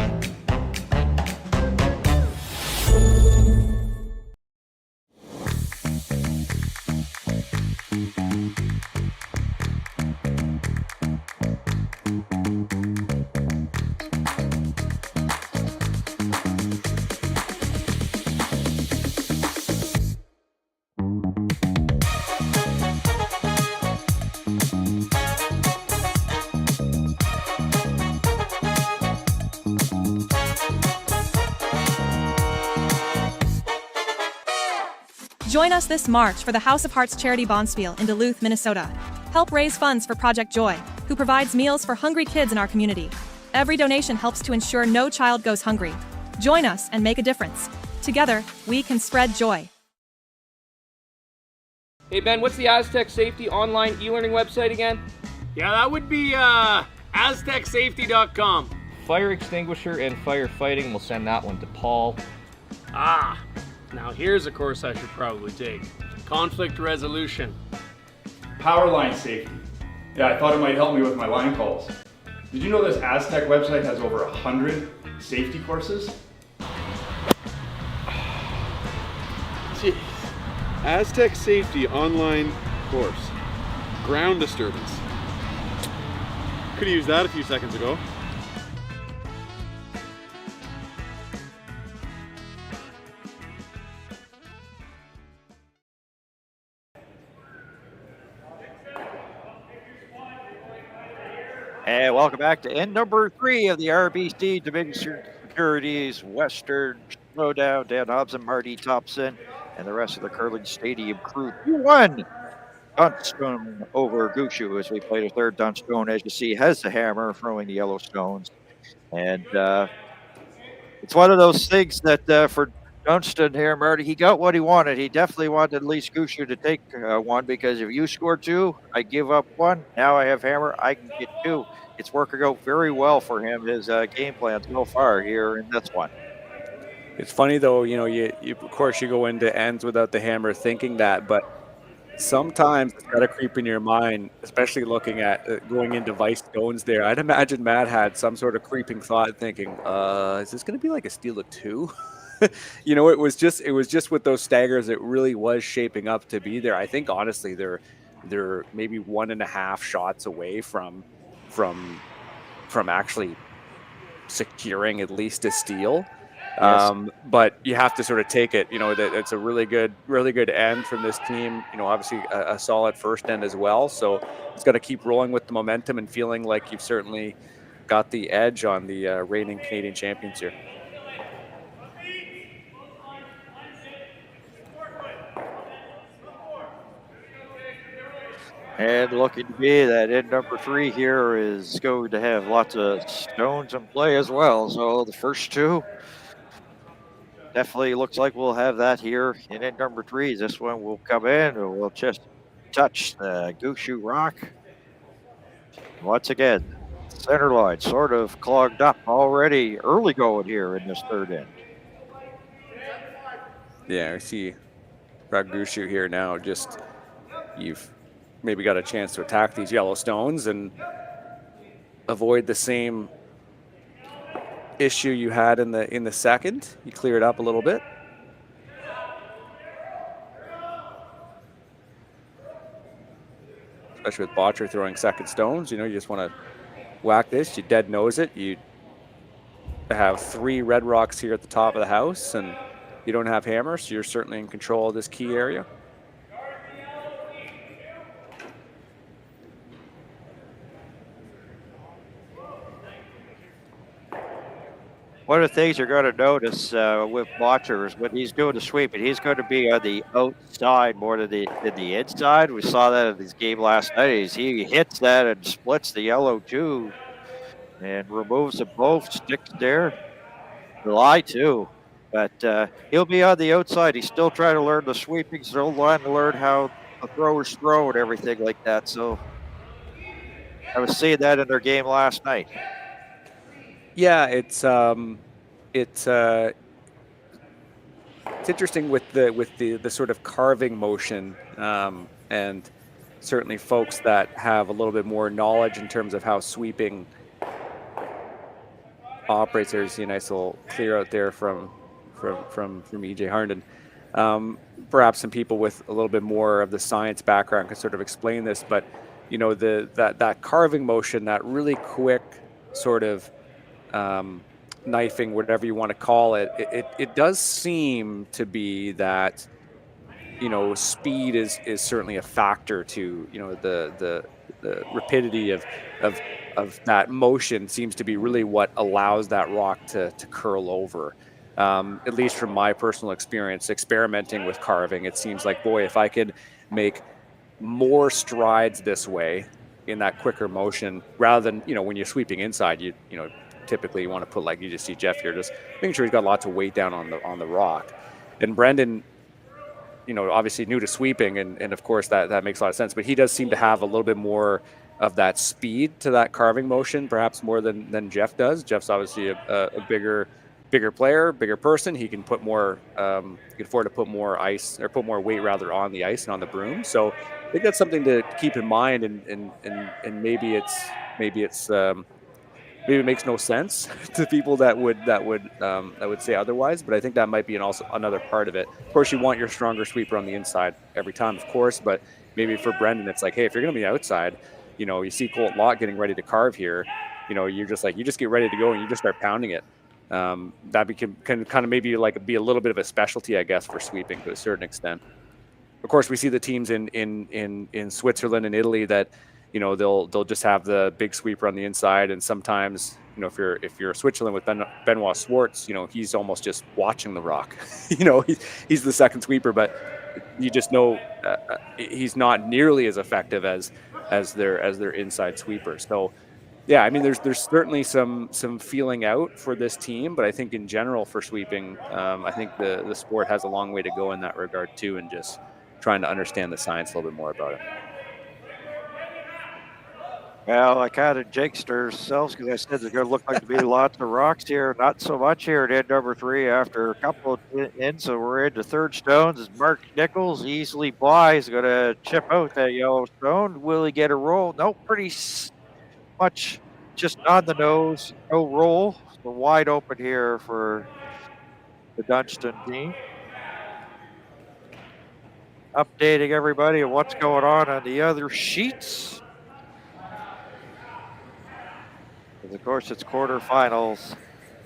Join us this March for the House of Hearts Charity Bonspiel in Duluth, Minnesota. Help raise funds for Project Joy, who provides meals for hungry kids in our community. Every donation helps to ensure no child goes hungry. Join us and make a difference. Together, we can spread joy. Hey Ben, what's the Aztec Safety online e-learning website again? Yeah, that would be aztecsafety.com. Fire extinguisher and firefighting, we'll send that one to Paul. Now here's a course I should probably take. Conflict resolution. Power line safety. Yeah, I thought it might help me with my line calls. Did you know this Aztec website has over 100 safety courses? Jeez. Aztec Safety online course. Ground disturbance. Could have used that a few seconds ago. And welcome back to end number 3 of the RBC Dominion Securities Western Showdown. Dan Thompson, Marty, Thompson, and the rest of the curling stadium crew. 2-1 Dunstone over Gushue as we play the third. Dunstone, as you see, has the hammer, throwing the yellow stones. And it's one of those things that for Dunstone here, Marty, he got what he wanted. He definitely wanted at least Gushue to take one, because if you score 2, I give up 1. Now I have hammer, I can get 2. It's working out very well for him, his game plan so far here in this one. It's funny though, you know, you of course you go into ends without the hammer thinking that, but sometimes it's got to creep in your mind, especially looking at going into vice stones there. I'd imagine Matt had some sort of creeping thought thinking, is this going to be like a steal of 2? You know, it was just with those staggers, it really was shaping up to be there. I think honestly they're maybe 1.5 shots away from actually securing at least a steal. Yes. But you have to sort of take it, you know, that it's a really good end from this team. You know, obviously a solid first end as well. So it's got to keep rolling with the momentum and feeling like you've certainly got the edge on the reigning Canadian champions here. And looking to be that in number 3 here is going to have lots of stones in play as well. So the first 2 definitely looks like we'll have that here in end number 3. This one will come in, and we'll just touch the Gushue rock. Once again, center line sort of clogged up already early going here in this third end. Yeah, I see Gushue here now. Just you've maybe got a chance to attack these yellow stones and avoid the same issue you had in the second. You clear it up a little bit. Especially with Botcher throwing second stones, you know, you just want to whack this. You dead nose it. You have 3 red rocks here at the top of the house, and you don't have hammer, so you're certainly in control of this key area. One of the things you're going to notice with Botcher is when he's doing the sweep, and he's going to be on the outside more than the inside. We saw that in his game last night. He hits that and splits the yellow too, and removes them both, sticks there. Lie too, but he'll be on the outside. He's still trying to learn the sweeping, still trying to learn how the throwers throw and everything like that. So I was seeing that in their game last night. Yeah, it's interesting with the sort of carving motion, and certainly folks that have a little bit more knowledge in terms of how sweeping operates. There's a nice little clear out there from EJ Harnden. Perhaps some people with a little bit more of the science background can sort of explain this, but you know, that carving motion, that really quick sort of knifing, whatever you want to call it, it does seem to be that, you know, speed is certainly a factor to, you know, the rapidity of that motion seems to be really what allows that rock to curl over. At least from my personal experience experimenting with carving, it seems like, boy, if I could make more strides this way in that quicker motion, rather than, you know, when you're sweeping inside, you know, typically you want to put, like you just see Jeff here, just making sure he's got lots of weight down on the rock. And Brendan, obviously new to sweeping, and of course that makes a lot of sense. But he does seem to have a little bit more of that speed to that carving motion, perhaps more than Jeff does. Jeff's obviously a bigger player, bigger person. He can put more, he can afford to put more ice, or put more weight rather, on the ice and on the broom. So I think that's something to keep in mind, and maybe it makes no sense to people that would say otherwise. But I think that might be also another part of it. Of course, you want your stronger sweeper on the inside every time, of course. But maybe for Brendan, it's like, hey, if you're going to be outside, you see Colt Lott getting ready to carve here, you're just like, you just get ready to go and you just start pounding it. That can kind of maybe like be a little bit of a specialty, I guess, for sweeping to a certain extent. Of course, we see the teams in Switzerland and Italy that, they'll just have the big sweeper on the inside, and sometimes, if you're Switzerland with Benoit Swartz, he's almost just watching the rock. He's the second sweeper, but you just know he's not nearly as effective as their inside sweeper. So, yeah, I mean, there's certainly some feeling out for this team, but I think in general for sweeping, I think the sport has a long way to go in that regard too, and just trying to understand the science a little bit more about it. Well, I kind of jinxed ourselves because I said there's going to look like to be lots of rocks here. Not so much here at end number 3 after a couple of ends. So we're into third stones. As Mark Nichols easily by is going to chip out that yellow stone. Will he get a roll? No, pretty much just on the nose. No roll. So wide open here for the Dunstone team. Updating everybody on what's going on the other sheets. Of course, it's quarterfinals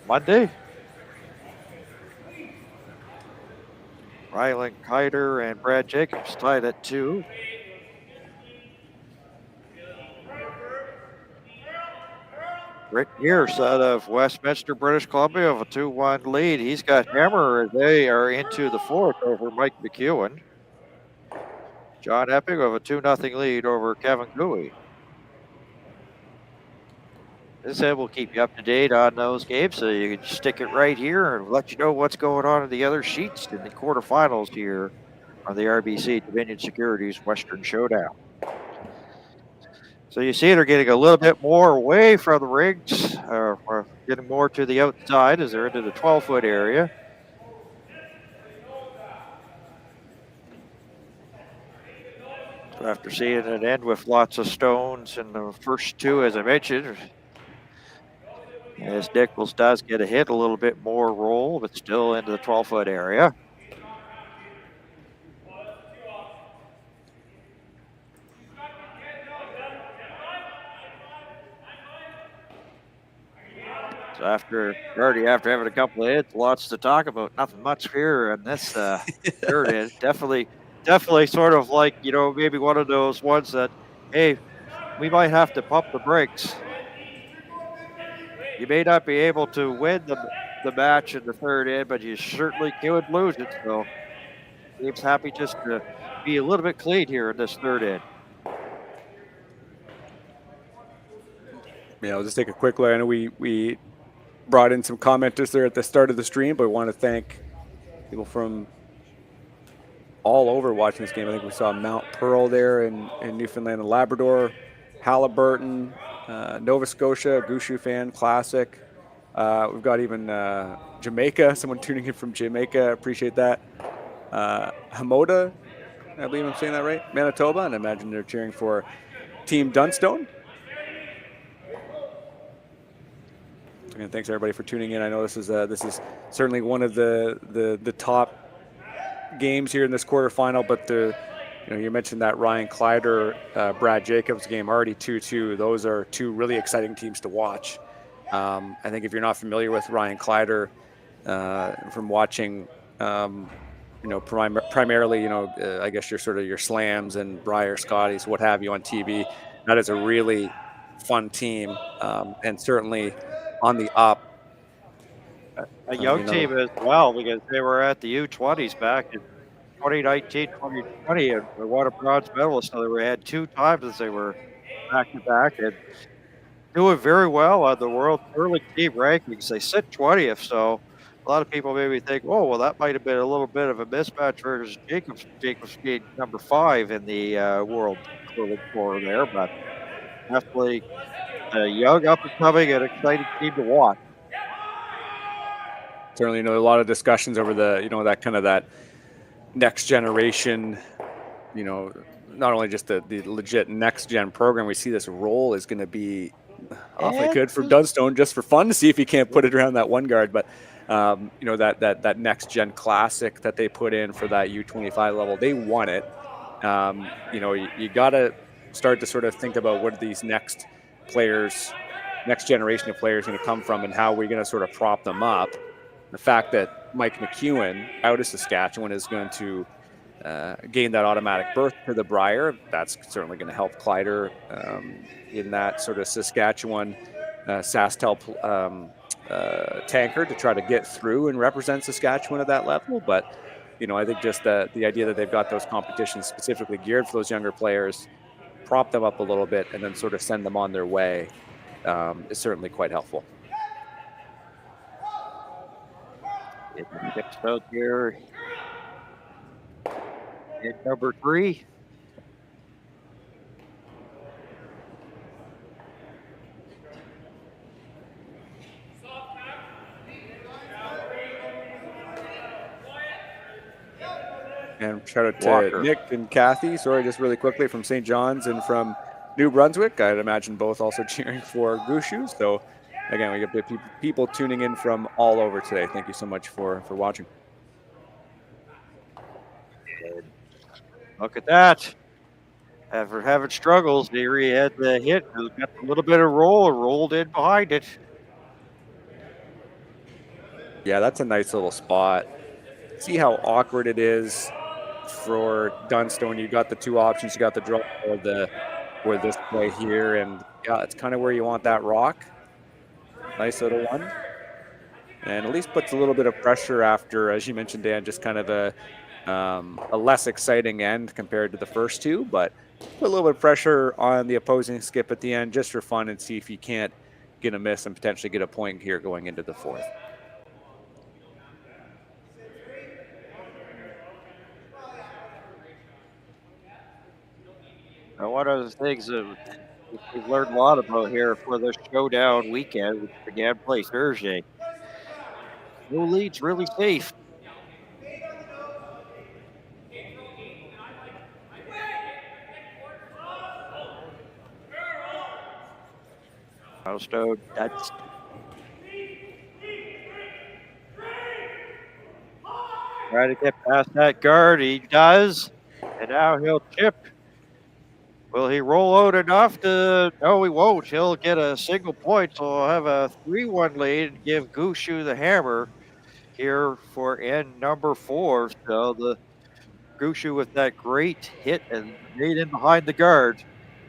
Monday. Rylan Kiter and Brad Jacobs tied at 2. Rick Gears out of Westminster, British Columbia, of a 2-1 lead. He's got hammer as they are into the 4th over Mike McEwen. John Epping of a 2-0 lead over Kevin Cooey. As I said, we'll keep you up to date on those games, so you can stick it right here and let you know what's going on in the other sheets in the quarterfinals here on the RBC Dominion Securities Western Showdown. So you see they're getting a little bit more away from the rigs, or getting more to the outside as they're into the 12-foot area. So after seeing it end with lots of stones in the first 2, as I mentioned, as Nichols does get a hit, a little bit more roll, but still into the 12-foot area. So after having a couple of hits, lots to talk about. Nothing much here in this third hit. Definitely sort of like, maybe one of those ones that, hey, we might have to pump the brakes. You may not be able to win the match in the third end, but you certainly could lose it. So team's happy just to be a little bit clean here in this third end. Yeah, I'll just take a quick look. I know we brought in some commenters there at the start of the stream, but I want to thank people from all over watching this game. I think we saw Mount Pearl there in Newfoundland and Labrador, Halliburton, Nova Scotia, Gushue fan, classic. We've got even Jamaica, someone tuning in from Jamaica. Appreciate that. Hamoda, I believe I'm saying that right, Manitoba, and I imagine they're cheering for Team Dunstone. And thanks everybody for tuning in. I know this is certainly one of the top games here in this quarterfinal, but you mentioned that Ryan Kleider, Brad Jacobs game, already 2-2. Those are 2 really exciting teams to watch. I think if you're not familiar with Ryan Kleider, from watching, primarily, I guess your slams and Briar Scotties, what have you, on TV, that is a really fun team, and certainly on the up. A young team as well, because they were at the U20s back in 2019, 2020, and they won a bronze medalist. So they had 2 times as they were back-to-back, and doing very well on the World Curling Team rankings. They sit 20th, so a lot of people maybe think, oh, well, that might have been a little bit of a mismatch versus Jacobs. Jacobs being number 5 in the world curling tour there, but definitely a young, up-and-coming, and exciting team to watch. Certainly, a lot of discussions over the, that kind of that next generation, not only just the legit next gen program. We see this role is going to be awfully good for Dunstone, just for fun to see if he can't put it around that one guard. But that next gen classic that they put in for that U25 level, they won it. You got to start to sort of think about what these next generation of players going to come from, and how we're going to sort of prop them up. The fact that Mike McEwen out of Saskatchewan is going to gain that automatic berth to the Brier, that's certainly going to help Kleider in that sort of Saskatchewan Sasktel tanker to try to get through and represent Saskatchewan at that level. But I think just the idea that they've got those competitions specifically geared for those younger players, prop them up a little bit, and then sort of send them on their way is certainly quite helpful. Next out here in number 3. And shout out to Walker. Nick and Kathy, sorry, just really quickly, from St. John's and from New Brunswick. I'd imagine both also cheering for Gushue. So again, we get people tuning in from all over today. Thank you so much for watching. Look at that. After having struggles, he had the hit, got a little bit of rolled in behind it. Yeah, that's a nice little spot. See how awkward it is for Dunstone. You got the two options. You got the draw or this play here, and yeah, it's kind of where you want that rock. Nice little one, and at least puts a little bit of pressure after, as you mentioned, Dan, just kind of a less exciting end compared to the first two, but put a little bit of pressure on the opposing skip at the end just for fun, and see if you can't get a miss and potentially get a point here going into the fourth. Now, one of the things that we've learned a lot about here for the Showdown weekend, which began play Thursday, no lead's really safe. Dunstone, that's trying to get past that guard. He does, and now he'll chip. Will he roll out enough to? No, he won't. He'll get a single point, so we'll have a 3-1 lead and give Gushue the hammer here for end number 4. So the Gushue with that great hit and made in behind the guard,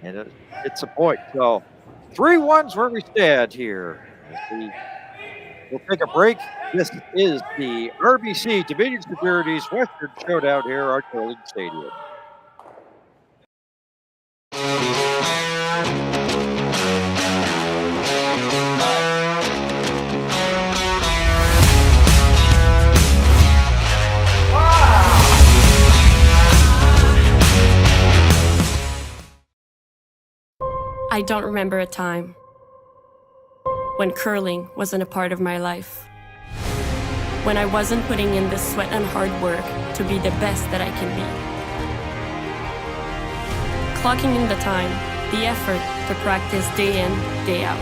and it's a point. So 3-1's where we stand here. We'll take a break. This is the RBC Dominion Securities Western Showdown here at Curling Stadium. I don't remember a time when curling wasn't a part of my life. When I wasn't putting in the sweat and hard work to be the best that I can be. Clocking in the time, the effort to practice day in, day out.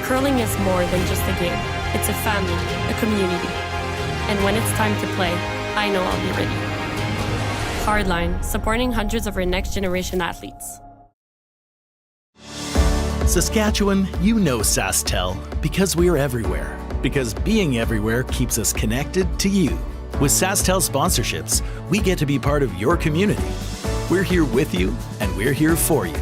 Curling is more than just a game. It's a family, a community. And when it's time to play, I know I'll be ready. Hardline, supporting hundreds of our next generation athletes. Saskatchewan, you know Sasktel because we're everywhere. Because being everywhere keeps us connected to you. With Sasktel sponsorships, we get to be part of your community. We're here with you, and we're here for you.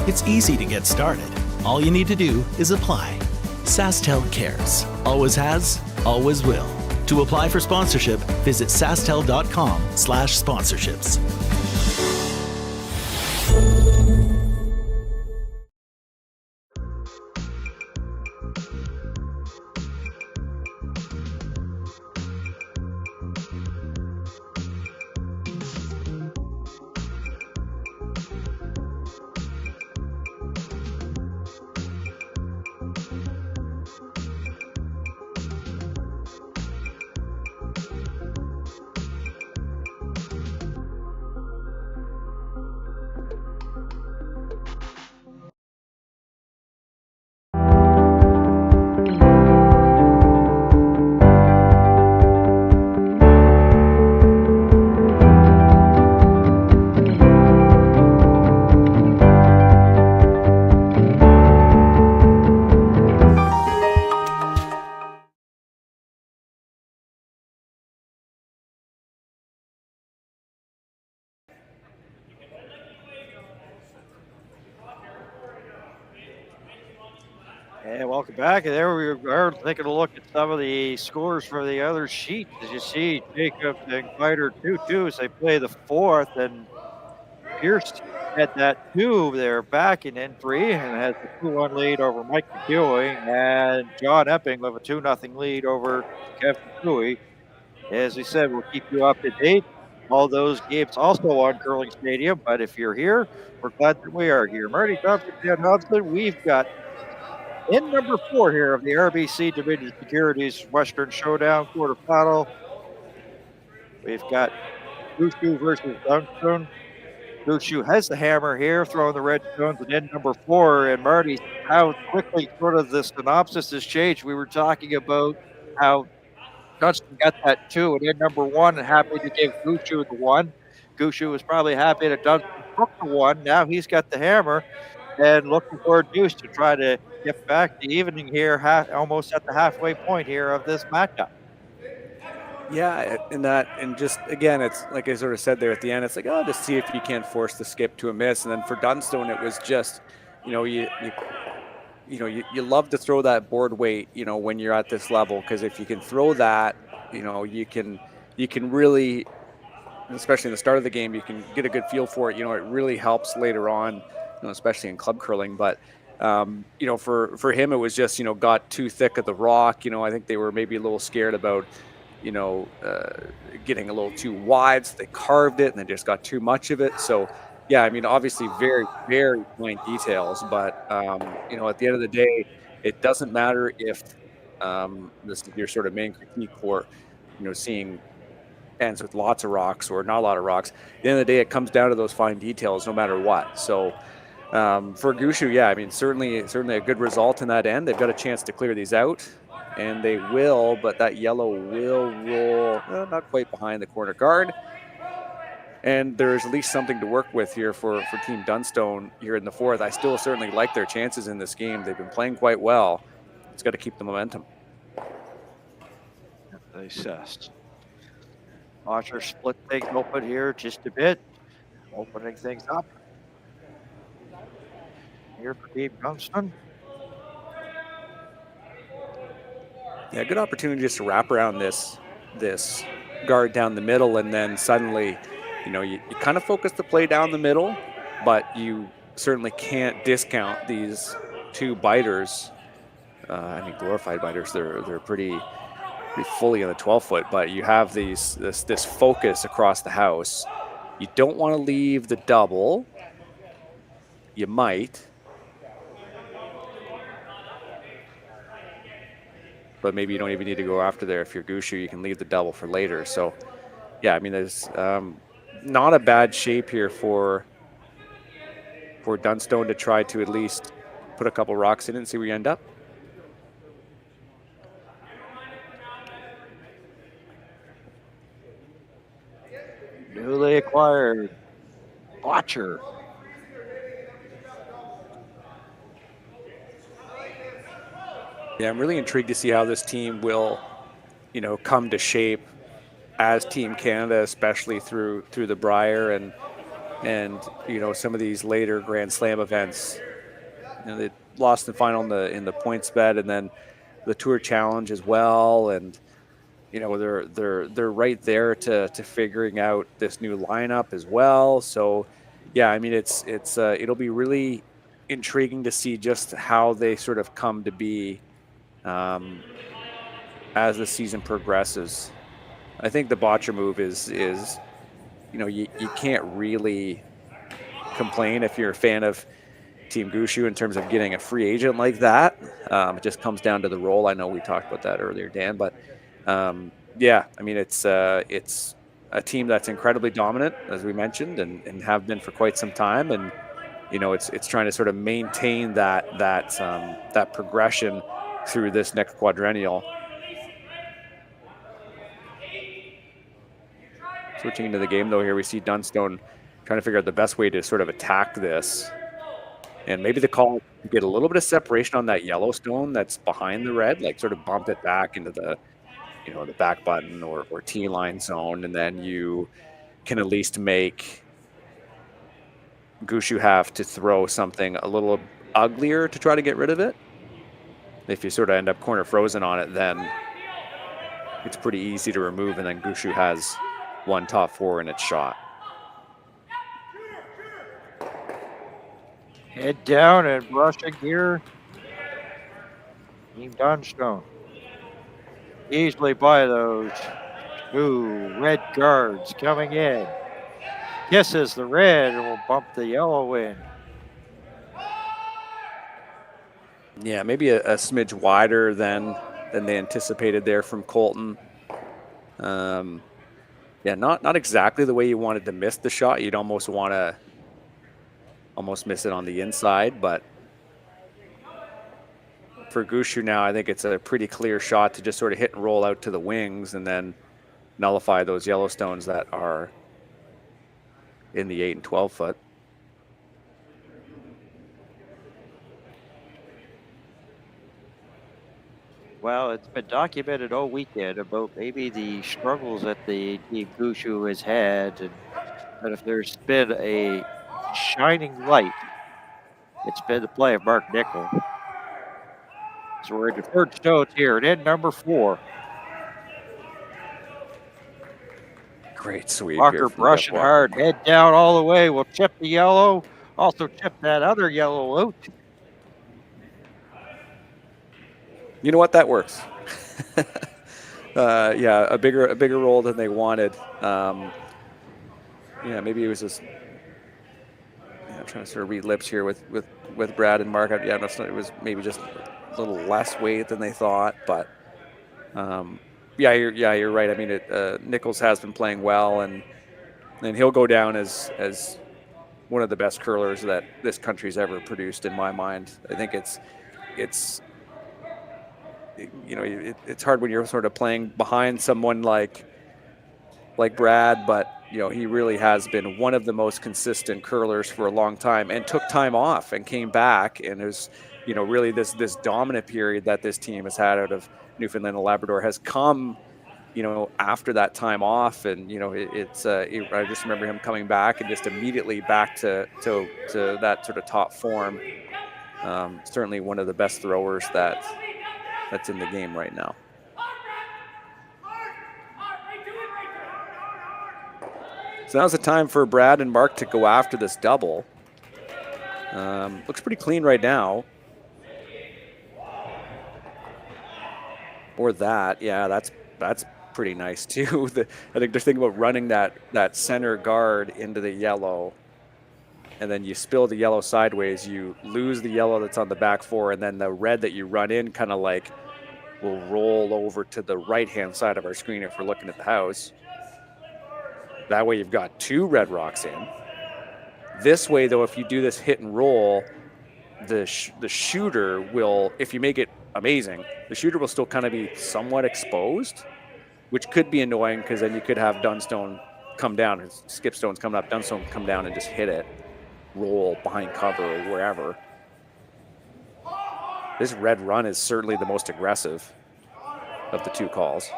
It's easy to get started. All you need to do is apply. Sasktel cares. Always has, always will. To apply for sponsorship, visit sasktel.com/sponsorships. And welcome back. And there we are taking a look at some of the scores for the other sheet. As you see, Jacob and Fighter 2-2 as they play the fourth, and Pierce had that 2 there back in N3 and has a 2-1 lead over Mike McEwing, and John Epping with a 2-0 lead over Kevin Cooey. As we said, we'll keep you up to date. All those games also on Curling Stadium, but if you're here, we're glad that we are here. Marty, Thompson, Dan Hudson, we've got in number 4 here of the RBC Dominion Securities Western Showdown quarterfinal. We've got Gushue versus Dunstone. Gushue has the hammer here, throwing the red stones at end number 4. And Marty, how quickly sort of the synopsis has changed. We were talking about how Dunston got that 2 and end number 1 and happy to give Gushue the 1. Gushue was probably happy that Dunston took the 1. Now he's got the hammer and looking for a deuce to try to get back the evening here, almost at the halfway point here of this matchup. Yeah, and just again, it's like I sort of said there at the end, it's like, oh, just see if you can't force the skip to a miss. And then for Dunstone, it was just, you love to throw that board weight, when you're at this level, because if you can throw that, you can really, especially in the start of the game, you can get a good feel for it. It really helps later on, especially in club curling. But for him, it was just got too thick of the rock. I think they were maybe a little scared about getting a little too wide, so they carved it and they just got too much of it. So yeah, I mean, obviously very, very fine details, but at the end of the day, it doesn't matter if this is your sort of main critique for seeing pens with lots of rocks or not a lot of rocks. At the end of the day, it comes down to those fine details no matter what. So for Gushue, yeah, I mean, certainly a good result in that end. They've got a chance to clear these out, and they will, but that yellow will roll not quite behind the corner guard. And there's at least something to work with here for Team Dunstone here in the fourth. I still certainly like their chances in this game. They've been playing quite well. It's got to keep the momentum. They assessed. Archer split things open here just a bit, opening things up here for Team Dunstone. Yeah, good opportunity just to wrap around this guard down the middle, and then suddenly, you kind of focus the play down the middle, but you certainly can't discount these 2 biters. Glorified biters. They're pretty fully in the 12-foot, but you have this focus across the house. You don't want to leave the double. You might, but maybe you don't even need to go after there. If you're Gushue, you can leave the double for later. So, yeah, I mean, there's not a bad shape here for Dunstone to try to at least put a couple rocks in it and see where you end up. Newly acquired Watcher. Yeah, I'm really intrigued to see how this team will, come to shape as Team Canada, especially through the Brier and some of these later Grand Slam events. They lost the final in the points bet, and then the Tour Challenge as well, and they're right there to figuring out this new lineup as well. So yeah, I mean, it'll be really intriguing to see just how they sort of come to be as the season progresses. I think the Botcher move is you can't really complain if you're a fan of Team Gushue in terms of getting a free agent like that. It just comes down to the role. I know we talked about that earlier, Dan, but yeah, I mean, it's a team that's incredibly dominant, as we mentioned, and have been for quite some time. And it's trying to sort of maintain that progression through this next quadrennial. Switching into the game, though, here we see Dunstone trying to figure out the best way to sort of attack this. And maybe the call get a little bit of separation on that yellow stone that's behind the red, like sort of bump it back into the the back button or T-line zone, and then you can at least make Gushue have to throw something a little uglier to try to get rid of it. if you sort of end up corner frozen on it, then it's pretty easy to remove, and then Gushue has one top 4 in its shot. Head down and brushing here. Team Dunstone. Easily by those 2 red guards coming in. Kisses the red and will bump the yellow in. Yeah, maybe a smidge wider than they anticipated there from Colton. Yeah, not exactly the way you wanted to miss the shot. You'd almost want to miss it on the inside, but for Gushue now, I think it's a pretty clear shot to just sort of hit and roll out to the wings and then nullify those Yellowstones that are in the 8 and 12 foot. Well, it's been documented all weekend about maybe the struggles that the team Gushue has had, and if there's been a shining light, it's been the play of Mark Nickel. So we're into third stones here, and in number 4. Great sweep. Walker brushing hard, head down all the way. Will chip the yellow, also chip that other yellow out. You know what? That works. Yeah, a bigger roll than they wanted. Yeah, maybe it was just trying to sort of read lips here with Brad and Mark. Yeah, it was maybe just a little less weight than they thought, but yeah, you're right. I mean, Nichols has been playing well, and he'll go down as one of the best curlers that this country's ever produced, in my mind. I think it's it's hard when you're sort of playing behind someone like Brad, but he really has been one of the most consistent curlers for a long time, and took time off and came back, and is really this dominant period that this team has had out of Newfoundland and Labrador has come after that time off, and I just remember him coming back and just immediately back to that sort of top form. Certainly one of the best throwers that's in the game right now. So now's the time for Brad and Mark to go after this double. Looks pretty clean right now. Or that, yeah, that's pretty nice too. I think they're thinking about running that center guard into the yellow, and then you spill the yellow sideways, you lose the yellow that's on the back 4, and then the red that you run in kind of like will roll over to the right-hand side of our screen if we're looking at the house. That way you've got 2 red rocks in. This way, though, if you do this hit and roll, the shooter will, if you make it amazing, the shooter will still kind of be somewhat exposed, which could be annoying, because then you could have Dunstone come down, and Skipstone's coming up, Dunstone come down and just hit it, roll behind cover or wherever. This red run is certainly the most aggressive of the 2 calls.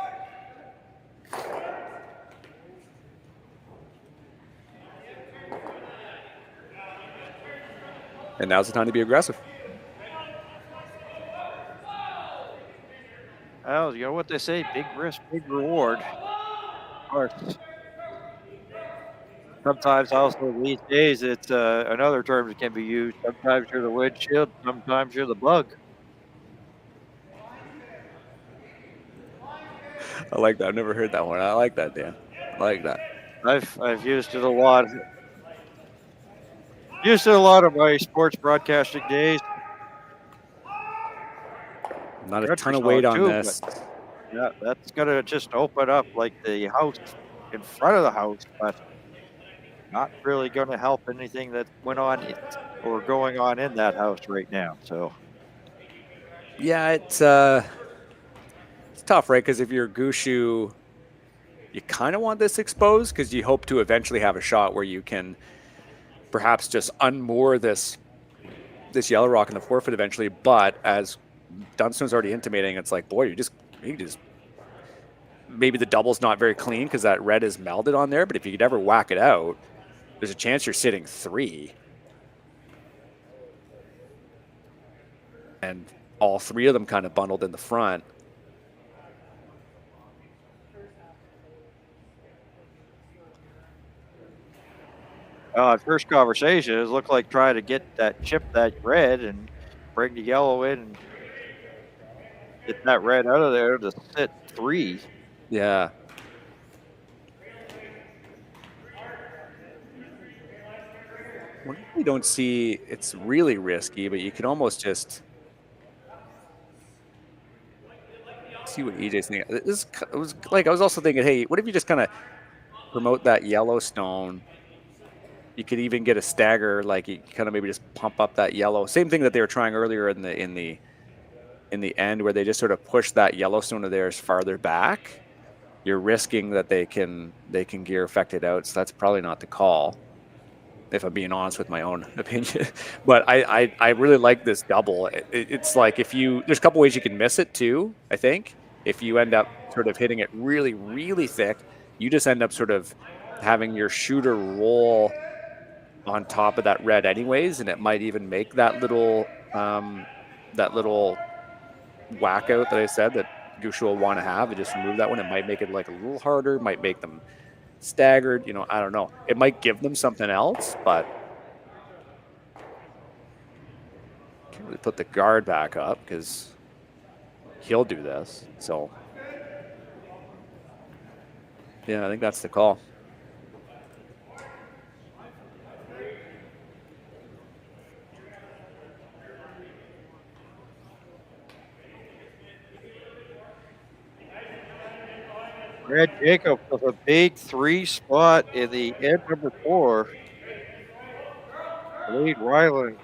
And now's the time to be aggressive. Well, you know what they say, big risk, big reward. Of course. Sometimes also these days it's another term that can be used. Sometimes you're the windshield, sometimes you're the bug. I like that. I've never heard that one. I like that, Dan. I like that. I've used it a lot. Used it a lot of my sports broadcasting days. Not a ton of weight on this. Yeah, that's gonna just open up like the house in front of the house, but not really gonna help anything that went on or going on in that house right now. So yeah, it's tough, right? Because if you're Gushue, you kind of want this exposed, because you hope to eventually have a shot where you can perhaps just unmoor this yellow rock in the 4 foot eventually. But as Dunstone's already intimating, it's like, boy, you just maybe the double's not very clean because that red is melded on there, but if you could ever whack it out, there's a chance you're sitting 3. And all three of them kind of bundled in the front. First conversation, it looked like trying to get that chip that red and bring the yellow in and get that red out of there to sit 3. Yeah. We don't see it's really risky, but you can almost just see what EJ's thinking. It was like I was also thinking, hey, what if you just kind of promote that Yellowstone? You could even get a stagger, like you kind of maybe just pump up that yellow. Same thing that they were trying earlier in the end, where they just sort of push that Yellowstone of theirs farther back. You're risking that they can gear affected out, so that's probably not the call, if I'm being honest with my own opinion. But I really like this double. It's like there's a couple ways you can miss it too, I think. If you end up sort of hitting it really, really thick, you just end up sort of having your shooter roll on top of that red anyways, and it might even make that little whack out that I said that Gushue will want to have. And just remove that one. It might make it like a little harder, might make them staggered, I don't know. It might give them something else, but can't really put the guard back up because he'll do this. So yeah, I think that's the call. Brad Jacob with a big 3 spot in the end number 4. Lead Ryland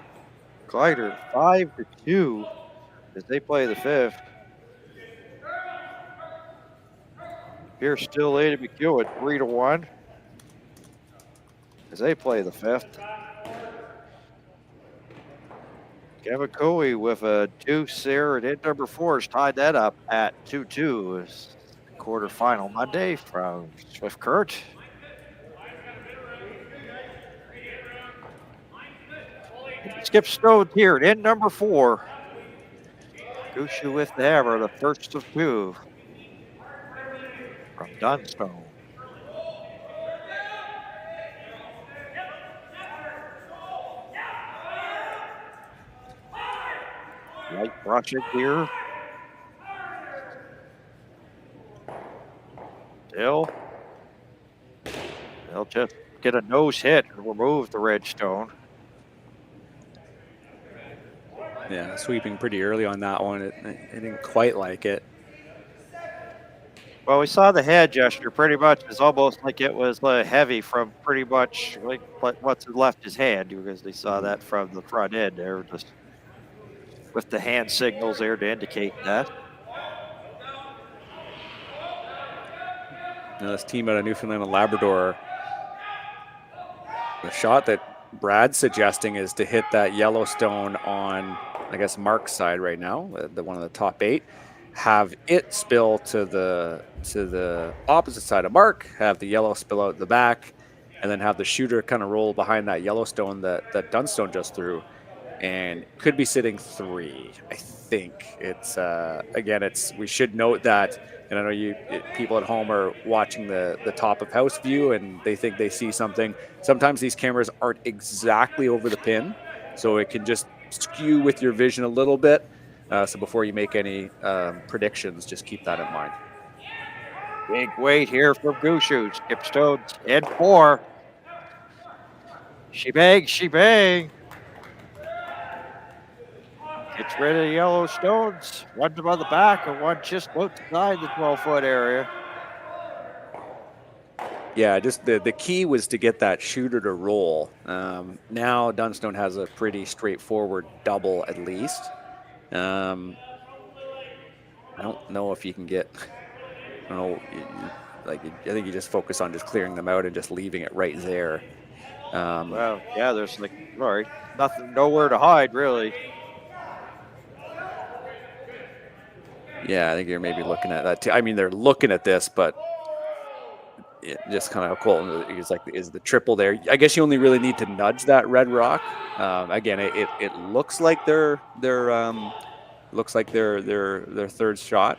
Glider 5-2 as they play the 5th. Here's still A to McEwen 3-1 as they play the 5th. Kevin Coey with a deuce there at end number 4 has tied that up at 2-2. Quarterfinal Monday from Swift Current. Skip Stone here at end number 4. Gushue with the hammer, the first of 2 from Dunstone. Light brushing here. They'll just get a nose hit and remove the red stone. Yeah, sweeping pretty early on that one. It didn't quite like it. Well, we saw the head gesture pretty much. It's almost like it was heavy from pretty much like what's left his hand, because they saw that from the front end there, just with the hand signals there to indicate that. Now this team out of Newfoundland and Labrador, the shot that Brad's suggesting is to hit that Yellowstone on, I guess, Mark's side right now, the one of the top 8, have it spill to the opposite side of Mark, have the yellow spill out the back, and then have the shooter kind of roll behind that Yellowstone that Dunstone just threw, and could be sitting 3. I think it's again, we should note that. And I know people at home are watching the top of house view and they think they see something. Sometimes these cameras aren't exactly over the pin, so it can just skew with your vision a little bit. So before you make any predictions, just keep that in mind. Big weight here from Gushue. Skip Stone in 4. She bang. Gets rid of the yellow stones. One on the back and one just outside the 12-foot area. Yeah, just the key was to get that shooter to roll. Now Dunstone has a pretty straightforward double at least. I don't know if you can get, I think you just focus on just clearing them out and just leaving it right there. Well, yeah, there's nothing, nowhere to hide really. Yeah, I think you're maybe looking at that too. I mean, they're looking at this, but it just kind of cool. It's like, is the triple there? I guess you only really need to nudge that red rock. Again, it looks like they're looks like their third shot.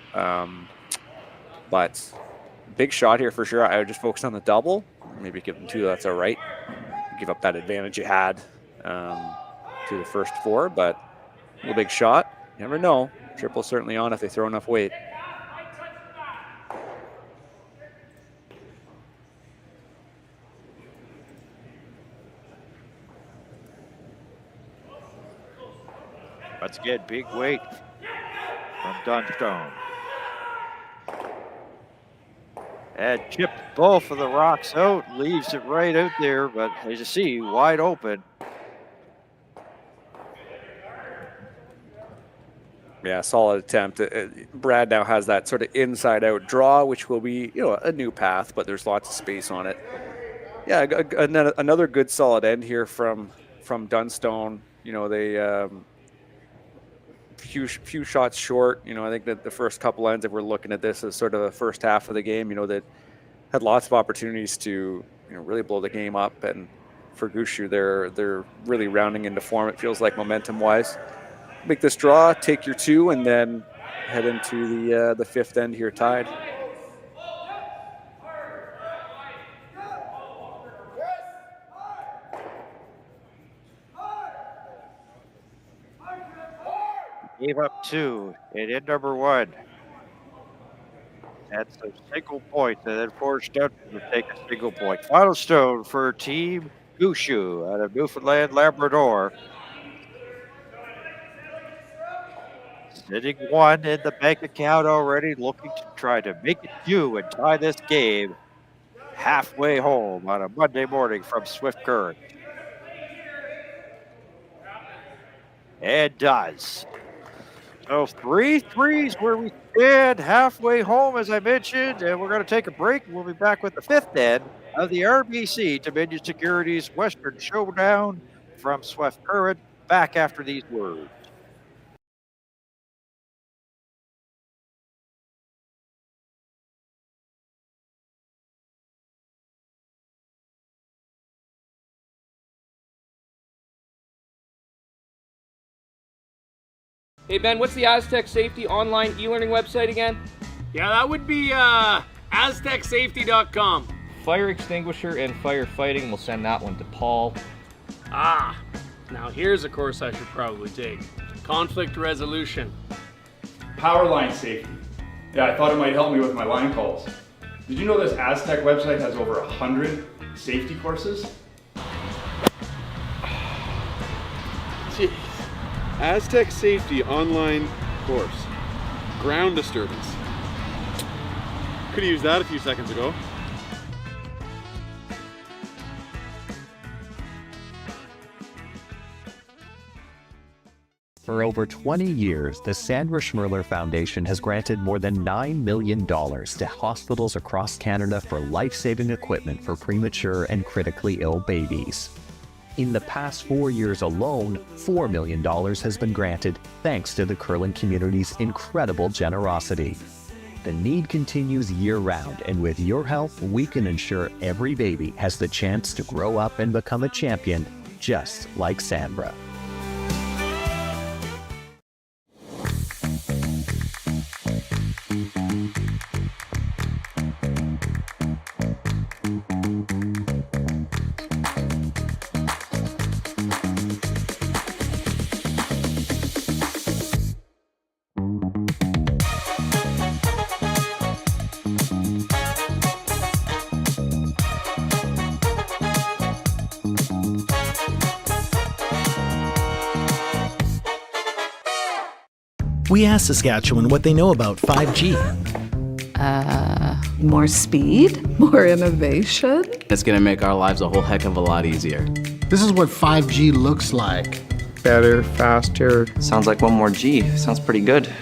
But big shot here for sure. I would just focus on the double. Maybe give them 2. That's all right. Give up that advantage you had to the first 4, but a big shot. You never know. Triple certainly on if they throw enough weight. Let's get big weight from Dunstone. And chipped both of the rocks out, leaves it right out there, but as you see, wide open. Yeah, solid attempt. Brad now has that sort of inside-out draw, which will be, a new path, but there's lots of space on it. Yeah, another good solid end here from Dunstone. They few shots short. I think that the first couple ends, if we're looking at this as sort of the first half of the game, that had lots of opportunities to really blow the game up. And for Gushue, they're really rounding into form. It feels like momentum-wise. Make this draw, take your 2, and then head into the fifth end here tied. Gave up 2 in end number 1. That's a single point, and then forced out to take a single point. Final stone for Team Gushue out of Newfoundland, Labrador. Sitting 1 in the bank account already, looking to try to make it 2 and tie this game halfway home on a Monday morning from Swift Current. And does. So 3 threes where we stand halfway home, as I mentioned, and we're going to take a break. We'll be back with the fifth end of the RBC Dominion Securities Western Showdown from Swift Current. Back after these words. Hey Ben, what's the Aztec Safety online e-learning website again? Yeah, that would be aztecsafety.com. Fire extinguisher and firefighting, we'll send that one to Paul. Now here's a course I should probably take. Conflict resolution. Power line safety. Yeah, I thought it might help me with my line calls. Did you know this Aztec website has over 100 safety courses? Jeez. Aztec Safety online course. Ground disturbance. Could have used that a few seconds ago. For over 20 years, the Sandra Schmirler Foundation has granted more than $9 million to hospitals across Canada for life-saving equipment for premature and critically ill babies. In the past 4 years alone, $4 million has been granted thanks to the curling community's incredible generosity. The need continues year-round, and with your help, we can ensure every baby has the chance to grow up and become a champion, just like Sandra. We asked Saskatchewan what they know about 5G. More speed, more innovation. It's going to make our lives a whole heck of a lot easier. This is what 5G looks like. Better, faster. Sounds like 1 more G. Sounds pretty good.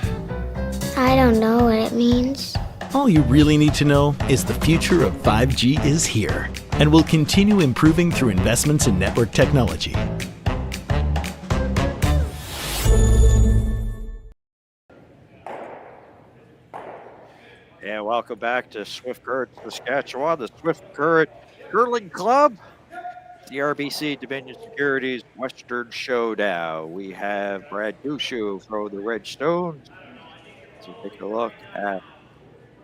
I don't know what it means. All you really need to know is the future of 5G is here and will continue improving through investments in network technology. And welcome back to Swift Current, Saskatchewan, the Swift Current Curling Club. the RBC Dominion Securities Western Showdown. We have Brad Gushue from the Red Stones. So take a look at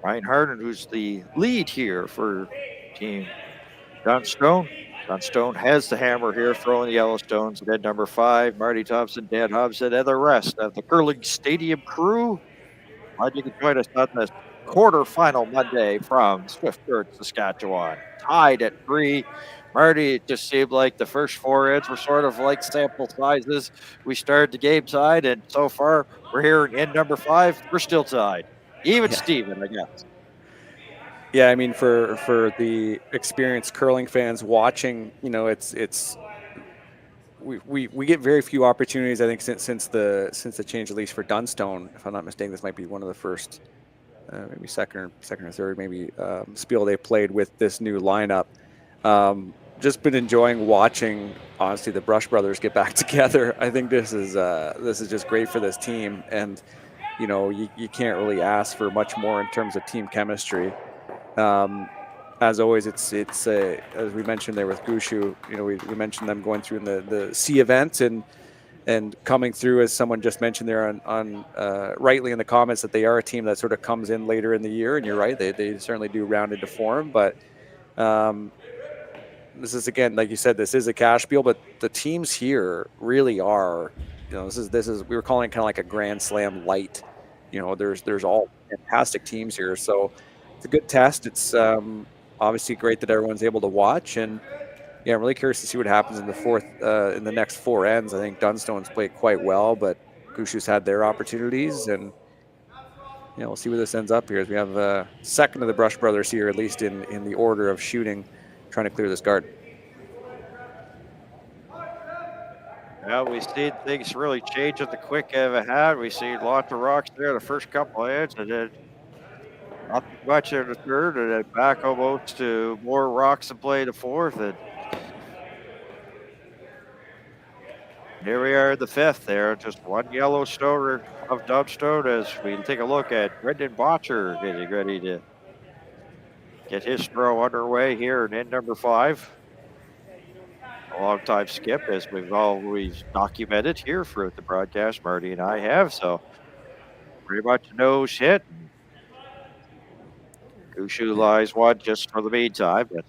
Ryan Harden, who's the lead here for Team Dunstone. Dunstone has the hammer here, throwing the Yellowstones. And then number 5, Marty, Thompson, Dan Hobson, and the rest of the curling stadium crew. Glad you can join us on this quarterfinal Monday from Swift Current, Saskatchewan. Tied at 3. Marty, it just seemed like the first 4 ends were sort of like sample sizes. We started the game tied, and so far we're here in end number 5. We're still tied. Even Steven, I guess. Yeah, I mean, for the experienced curling fans watching, you know, we get very few opportunities. I think since the change, at least for Dunstone, if I'm not mistaken, this might be one of the first, maybe second or third, maybe spiel they played with this new lineup. Just been enjoying watching, honestly, the Brush brothers get back together. I think this is just great for this team, and you know, you can't really ask for much more in terms of team chemistry. As always, it's as we mentioned there with Gushue, you know, we mentioned them going through in the C event and coming through, as someone just mentioned there on rightly in the comments, that they are a team that sort of comes in later in the year, and you're right, they certainly do round into form, but this is, again, like you said, this is a cash deal, but the teams here really are, you know, this is we were calling it kind of like a Grand Slam light. You know, there's all fantastic teams here, so it's a good test. It's obviously great that everyone's able to watch, and yeah, I'm really curious to see what happens in the next 4 ends. I think Dunstone's played quite well, but Gushue's had their opportunities, and you know, we'll see where this ends up here. As we have a second of the Brush brothers here, at least in the order of shooting, trying to clear this guard. Well, we see things really change at the quick of a hat. We see lots of rocks there the first couple of ends, and then not much in the third, and then back almost to more rocks to play the fourth. And here we are in the 5th there. Just one Yellowstone of Dunstone as we take a look at Brendan Botcher getting ready to get his throw underway here in end number 5. A long time skip, as we've always documented here throughout the broadcast, Marty and I have. So pretty much nose hit. Gushue lies one just for the meantime, but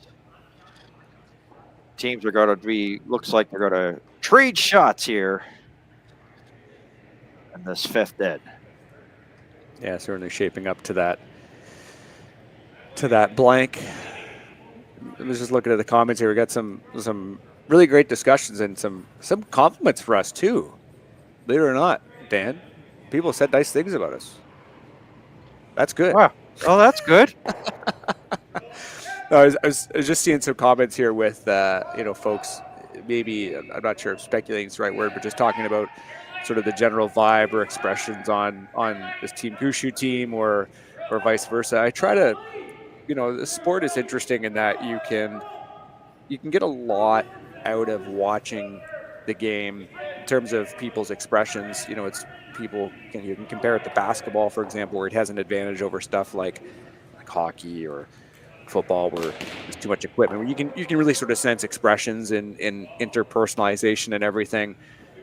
teams are going to be, looks like they're going to trade shots here in this 5th end. Yeah, certainly shaping up to that blank. I was just looking at the comments here. We got some really great discussions and some compliments for us too. Believe it or not, Dan, people said nice things about us. That's good. Wow. Oh, that's good. No, I was just seeing some comments here with you know, folks, maybe, I'm not sure if speculating is the right word, but just talking about sort of the general vibe or expressions on this Team Gushue team or vice versa. I try to, you know, the sport is interesting in that you can get a lot out of watching the game in terms of people's expressions. You know, it's you can compare it to basketball, for example, where it has an advantage over stuff like hockey or football, where there's too much equipment, where you can really sort of sense expressions in interpersonalization and everything.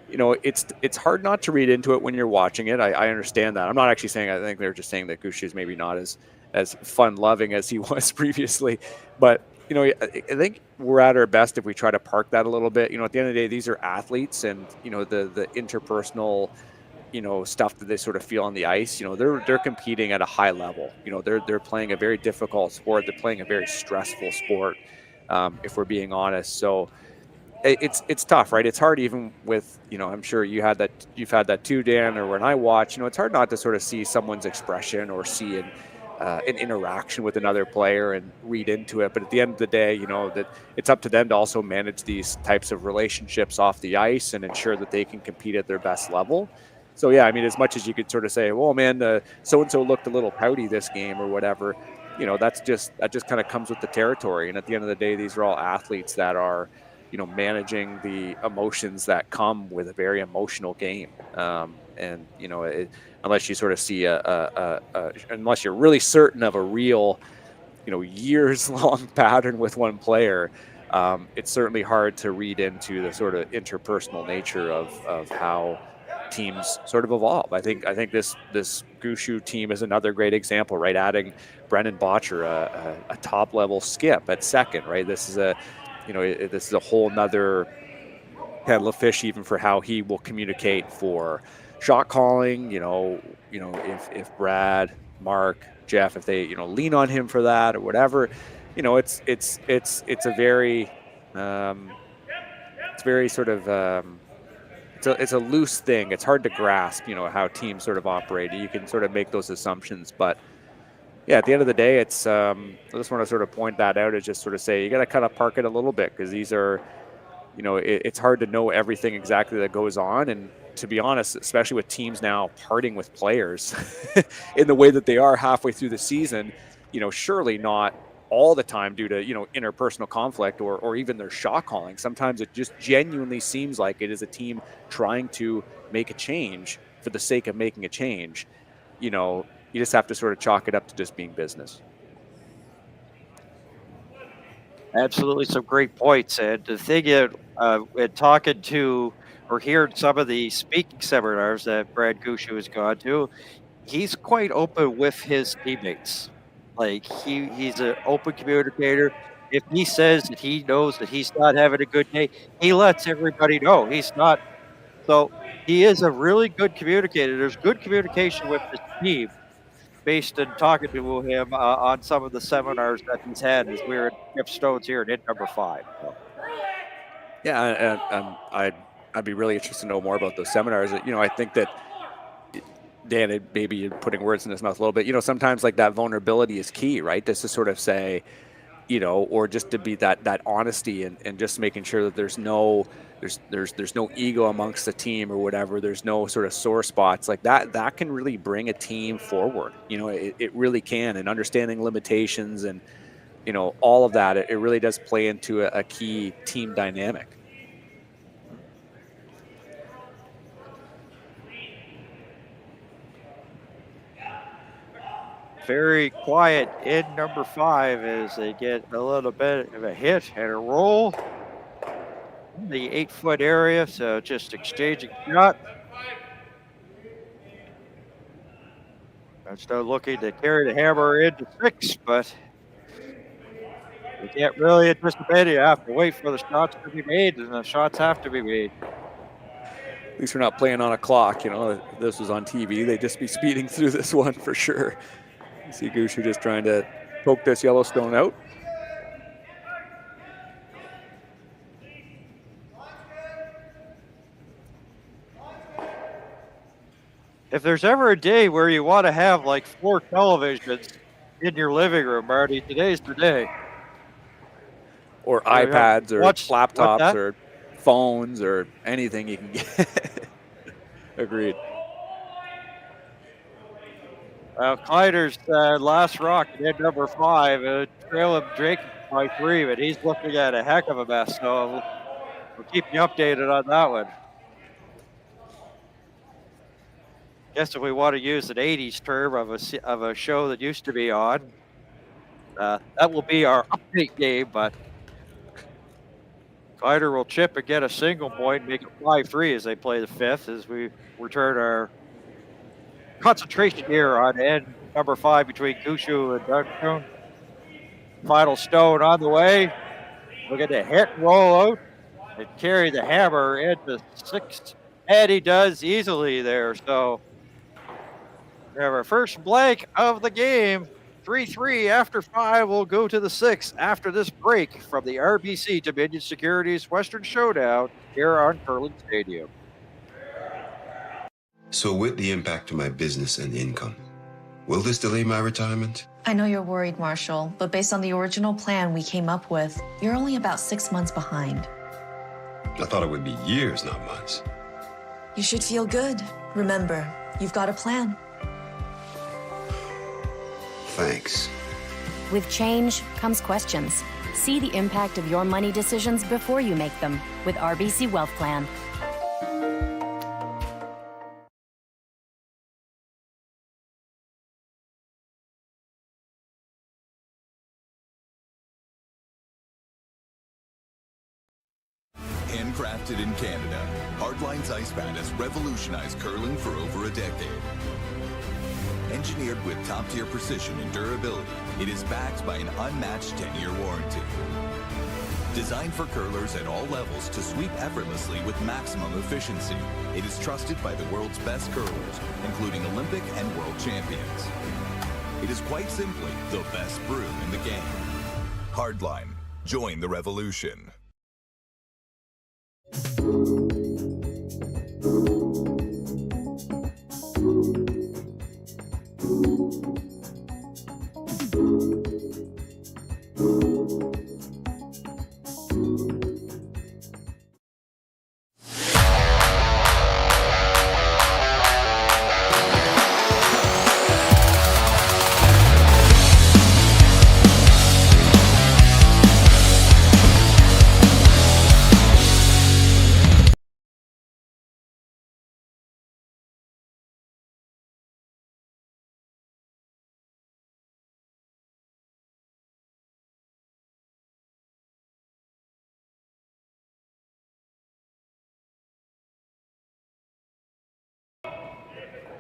You know, it's hard not to read into it when you're watching it. I understand that. I'm not actually saying, I think they're just saying that Gushue is maybe not as fun-loving as he was previously. But, you know, I think we're at our best if we try to park that a little bit. You know, at the end of the day, these are athletes, and, you know, the interpersonal, you know, stuff that they sort of feel on the ice, you know, they're competing at a high level. You know, they're playing a very difficult sport. They're playing a very stressful sport, if we're being honest. So it's tough, right? It's hard even with, you know, I'm sure you've had that too, Dan, or when I watch, you know, it's hard not to sort of see someone's expression or see an interaction with another player and read into it. But at the end of the day, you know, that it's up to them to also manage these types of relationships off the ice and ensure that they can compete at their best level. So yeah, I mean, as much as you could sort of say, well, man, so-and-so looked a little pouty this game or whatever, you know, that just kind of comes with the territory. And at the end of the day, these are all athletes that are, you know, managing the emotions that come with a very emotional game. And, you know, unless you sort of see unless you're really certain of a real, you know, years-long pattern with one player, it's certainly hard to read into the sort of interpersonal nature of how teams sort of evolve. I think this Gushue team is another great example, right? Adding Brennan Botcher, a top level skip at second, right? This is this is a whole nother kettle of fish even for how he will communicate for shot calling. If Brad, Mark, Jeff, if they lean on him for that or whatever, it's a very it's very sort of it's a loose thing. It's hard to grasp, how teams sort of operate. You can sort of make those assumptions, but yeah, at the end of the day, it's I just want to sort of point that out, is just sort of say you got to kind of park it a little bit, because these are, it's hard to know everything exactly that goes on. And to be honest, especially with teams now parting with players in the way that they are halfway through the season, surely not all the time due to interpersonal conflict or even their shot calling. Sometimes it just genuinely seems like it is a team trying to make a change for the sake of making a change. You just have to sort of chalk it up to just being business. Absolutely, some great points. And the thing is, talking to or hearing some of the speaking seminars that Brad Gushue has gone to, he's quite open with his teammates. Like he's an open communicator. If he says that he knows that he's not having a good day, he lets everybody know he's not. So he is a really good communicator. There's good communication with his team, based on talking to him on some of the seminars that he's had as we're at Jeff Stone's here at number 5. So. Yeah, and I'd be really interested to know more about those seminars. I think that Dan, maybe putting words in his mouth a little bit, sometimes like that vulnerability is key, right? Just to sort of say, or just to be that honesty and just making sure that there's no ego amongst the team or whatever. There's no sort of sore spots like that can really bring a team forward. It really can. And understanding limitations and, all of that, it really does play into a key team dynamic. Very quiet in number 5 as they get a little bit of a hit and a roll in the 8-foot area. So just exchanging shot. I'm still looking to carry the hammer into 6, but you can't really anticipate it. You have to wait for the shots to be made, and the shots have to be made. At least we're not playing on a clock. If this was on TV, they'd just be speeding through this one for sure. See Gushue just trying to poke this Yellowstone out. If there's ever a day where you want to have like 4 televisions in your living room, Marty, today's the day. Or iPads or laptops or phones or anything you can get. Agreed. Kleider's last rock at number 5, trail of Drake by 3, but he's looking at a heck of a mess. So we'll keep you updated on that one. Guess if we want to use an 80s term of a show that used to be on, that will be our update game. But Kleider will chip and get a single point, make it 5-3 as they play the 5th, as we return our concentration here on end number 5 between Gushue and Dunstone. Final stone on the way. We're going to hit, roll out, and carry the hammer into 6. And he does easily there. So we have our first blank of the game. 3-3 after 5. We'll go to the 6th after this break from the RBC Dominion Securities Western Showdown here on Curling Stadium. So with the impact to my business and income, will this delay my retirement? I know you're worried, Marshall, but based on the original plan we came up with, you're only about 6 months behind. I thought it would be years, not months. You should feel good. Remember, you've got a plan. Thanks. With change comes questions. See the impact of your money decisions before you make them with RBC Wealth Plan. invented in Canada, Hardline's ice pad has revolutionized curling for over a decade. Engineered with top-tier precision and durability, it is backed by an unmatched 10-year warranty. Designed for curlers at all levels to sweep effortlessly with maximum efficiency, it is trusted by the world's best curlers, including Olympic and world champions. It is quite simply the best brew in the game. Hardline. Join the revolution.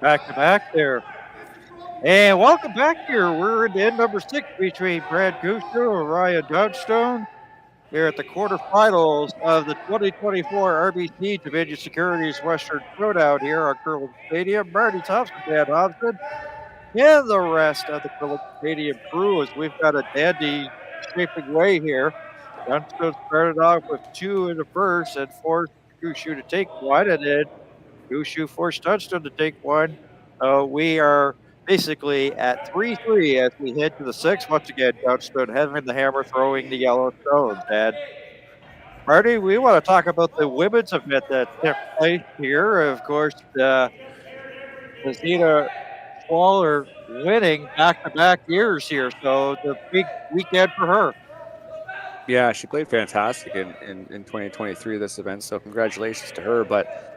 Back to back there. And welcome back here. We're in end number 6 between Brad Gushue and Ryan Dunstone here at the quarterfinals of the 2024 RBC Dominion Securities Western Showdown here on Curling Stadium. Marty, Thompson, Dan Thompson, and the rest of the Curling Stadium crew as we've got a dandy shaping way here. Dunstone started off with 2 in the first and forced Gushue to take 1, and then Gushue forced Dunstone to take 1. We are basically at 3-3 as we head to the 6th. Once again, Dunstone having the hammer, throwing the yellow stones. And Marty, we want to talk about the women's event that took place here. Of course, Zina Schwaller winning back-to-back years here. So the big weekend for her. Yeah, she played fantastic in 2023, this event. So congratulations to her. But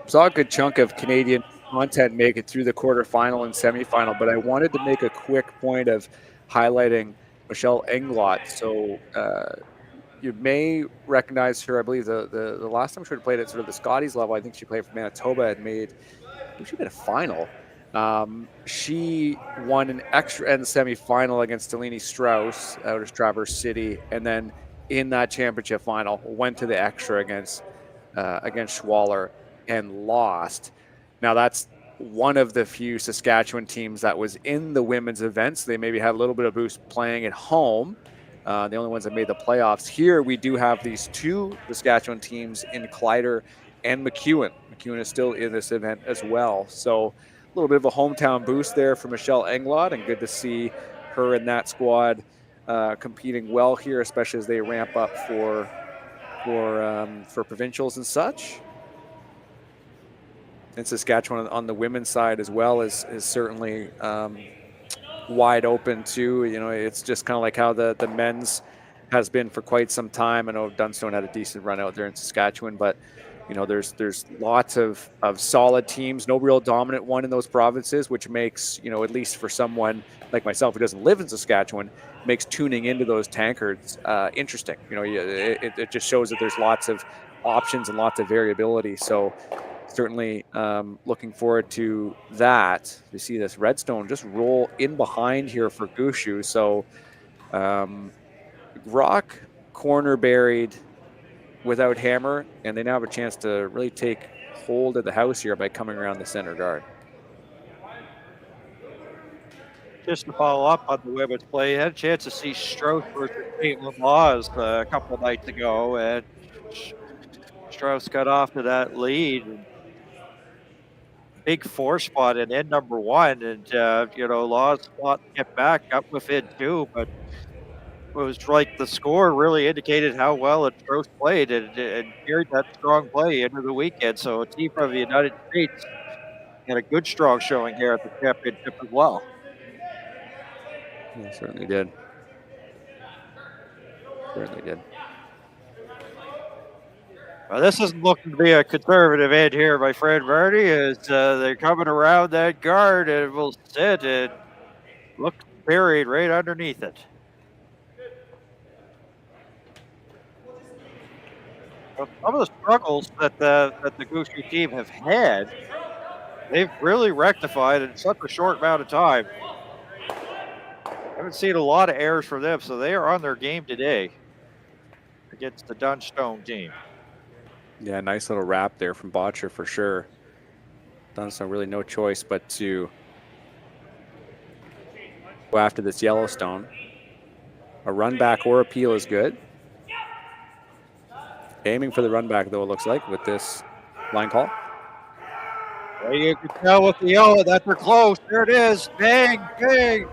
saw a good chunk of Canadian content make it through the quarterfinal and semifinal, but I wanted to make a quick point of highlighting Michelle Englot. So you may recognize her. I believe the last time she played at sort of the Scotties level, I think she played for Manitoba and I think she made a final. She won an extra end semifinal against Delaney Strauss out of Traverse City, and then in that championship final went to the extra against Schwaller and lost. Now that's one of the few Saskatchewan teams that was in the women's events. They maybe had a little bit of boost playing at home. The only ones that made the playoffs. Here we do have these 2 Saskatchewan teams in Kleider and McEwen. McEwen is still in this event as well. So a little bit of a hometown boost there for Michelle Englot, and good to see her and that squad competing well here, especially as they ramp up for provincials and such. And Saskatchewan on the women's side as well is certainly wide open too. You know, it's just kind of like how the men's has been for quite some time. I know Dunstone had a decent run out there in Saskatchewan, but you know, there's lots of solid teams, no real dominant one in those provinces, which makes, you know, at least for someone like myself who doesn't live in Saskatchewan, makes tuning into those tankards interesting. You know, it just shows that there's lots of options and lots of variability. So certainly looking forward to that. You see this Redstone just roll in behind here for Gushue. So rock corner buried without hammer, and they now have a chance to really take hold of the house here by coming around the center guard. Just to follow up on the women's play, I had a chance to see Strauss versus Caitlin Laws a couple of nights ago, and Strauss got off to that lead. Big 4 spot in end number 1, and you know, Laws fought to get back up within 2, but it was like the score really indicated how well Strauss played and carried that strong play into the weekend. So a team from the United States had a good strong showing here at the championship as well. Yeah, certainly did. Certainly did. Well, this isn't looking to be a conservative end here, my friend Marty, as they're coming around that guard and will sit and look buried right underneath it. Some of the struggles that the Gushue team have had, they've really rectified in such a short amount of time. I haven't seen a lot of errors from them, so they are on their game today against the Dunstone team. Yeah, nice little wrap there from Botcher for sure. Dunstone really no choice but to go after this Yellowstone. A run back or appeal is good. Aiming for the run back, though, it looks like, with this line call. Well, you can tell with the yellow that they're close. There it is. Bang, bang.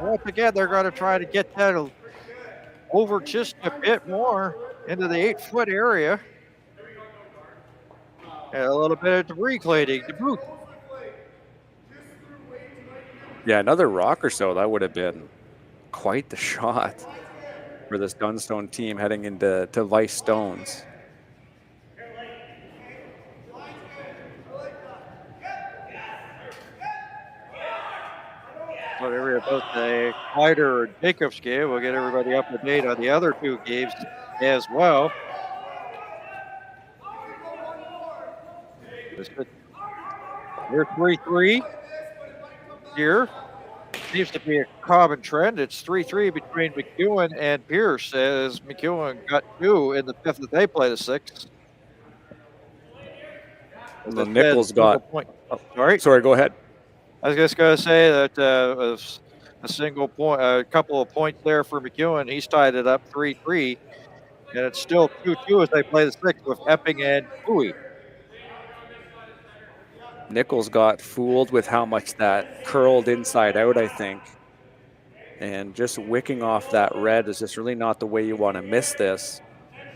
Once again, they're going to try to get that over just a bit more into the 8-foot area. And a little bit of debris cleaning to boot. Yeah, another rock or so, that would have been quite the shot for this Dunstone team heading into Vice Stones. Whatever about the Clyder and Jacobs game, we'll get everybody up to date on the other two games as well. We're 3-3 here. Seems to be a common trend. It's 3-3 between McEwen and Pierce, as McEwen got 2 in the 5th that they play the 6th. And then Nichols got. Oh, sorry, go ahead. I was just going to say that a single point, a couple of points there for McEwen. He's tied it up 3-3, and it's still 2-2 as they play the 6th with Epping and Bowie. Nichols got fooled with how much that curled inside out, I think. And just wicking off that red is just really not the way you want to miss this.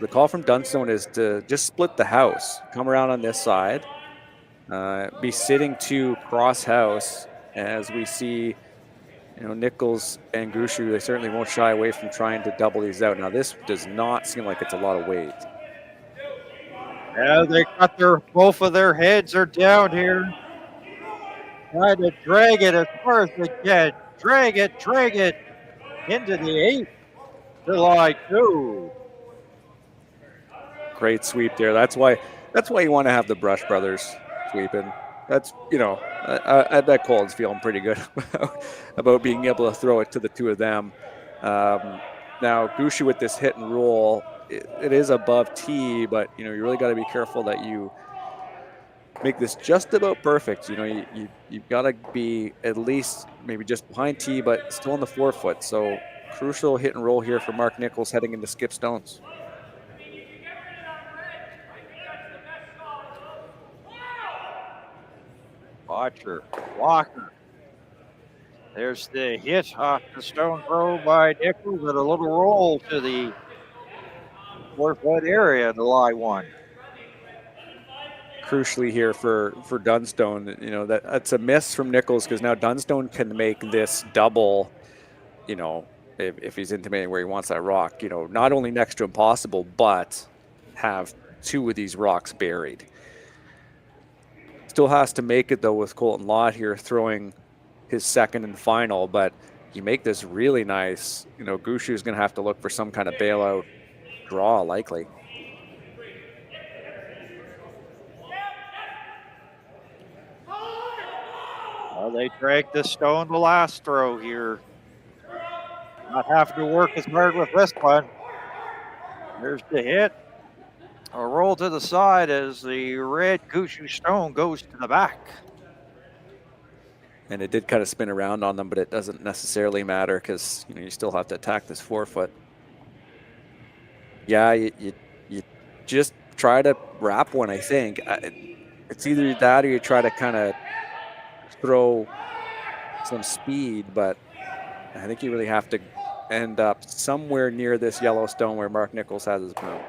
The call from Dunstone is to just split the house. Come around on this side. Be sitting to cross house as we see, Nichols and Gushue, they certainly won't shy away from trying to double these out. Now, this does not seem like it's a lot of weight. Yeah, they got both of their heads are down here. Trying to drag it as far as they can. Drag it into the 8 to line 2. Great sweep there. That's why you want to have the Brush brothers sweeping. That's, I bet Colin's feeling pretty good about being able to throw it to the two of them. Now, Gushue with this hit and roll, it is above tee, but you really got to be careful that you make this just about perfect. You've got to be at least maybe just behind tee, but still on the 4-foot. So crucial hit and roll here for Mark Nichols heading into Skip Stones. Botcher, Walker. There's the hit off the stone throw by Nichols and a little roll to the 4-foot area to lie 1. Crucially here for Dunstone, that's a miss from Nichols because now Dunstone can make this double, if he's intimating where he wants that rock, not only next to impossible, but have 2 of these rocks buried. Still has to make it, though, with Colton Lott here throwing his second and final, but you make this really nice. Gushue is going to have to look for some kind of bailout draw, likely. Well, they dragged the stone the last throw here. Not having to work as hard with this one. There's the hit. A roll to the side as the red Gushue stone goes to the back. And it did kind of spin around on them, but it doesn't necessarily matter because you still have to attack this 4-foot. Yeah, you just try to wrap one, I think. It's either that or you try to kind of throw some speed, but I think you really have to end up somewhere near this Yellowstone where Mark Nichols has his mount.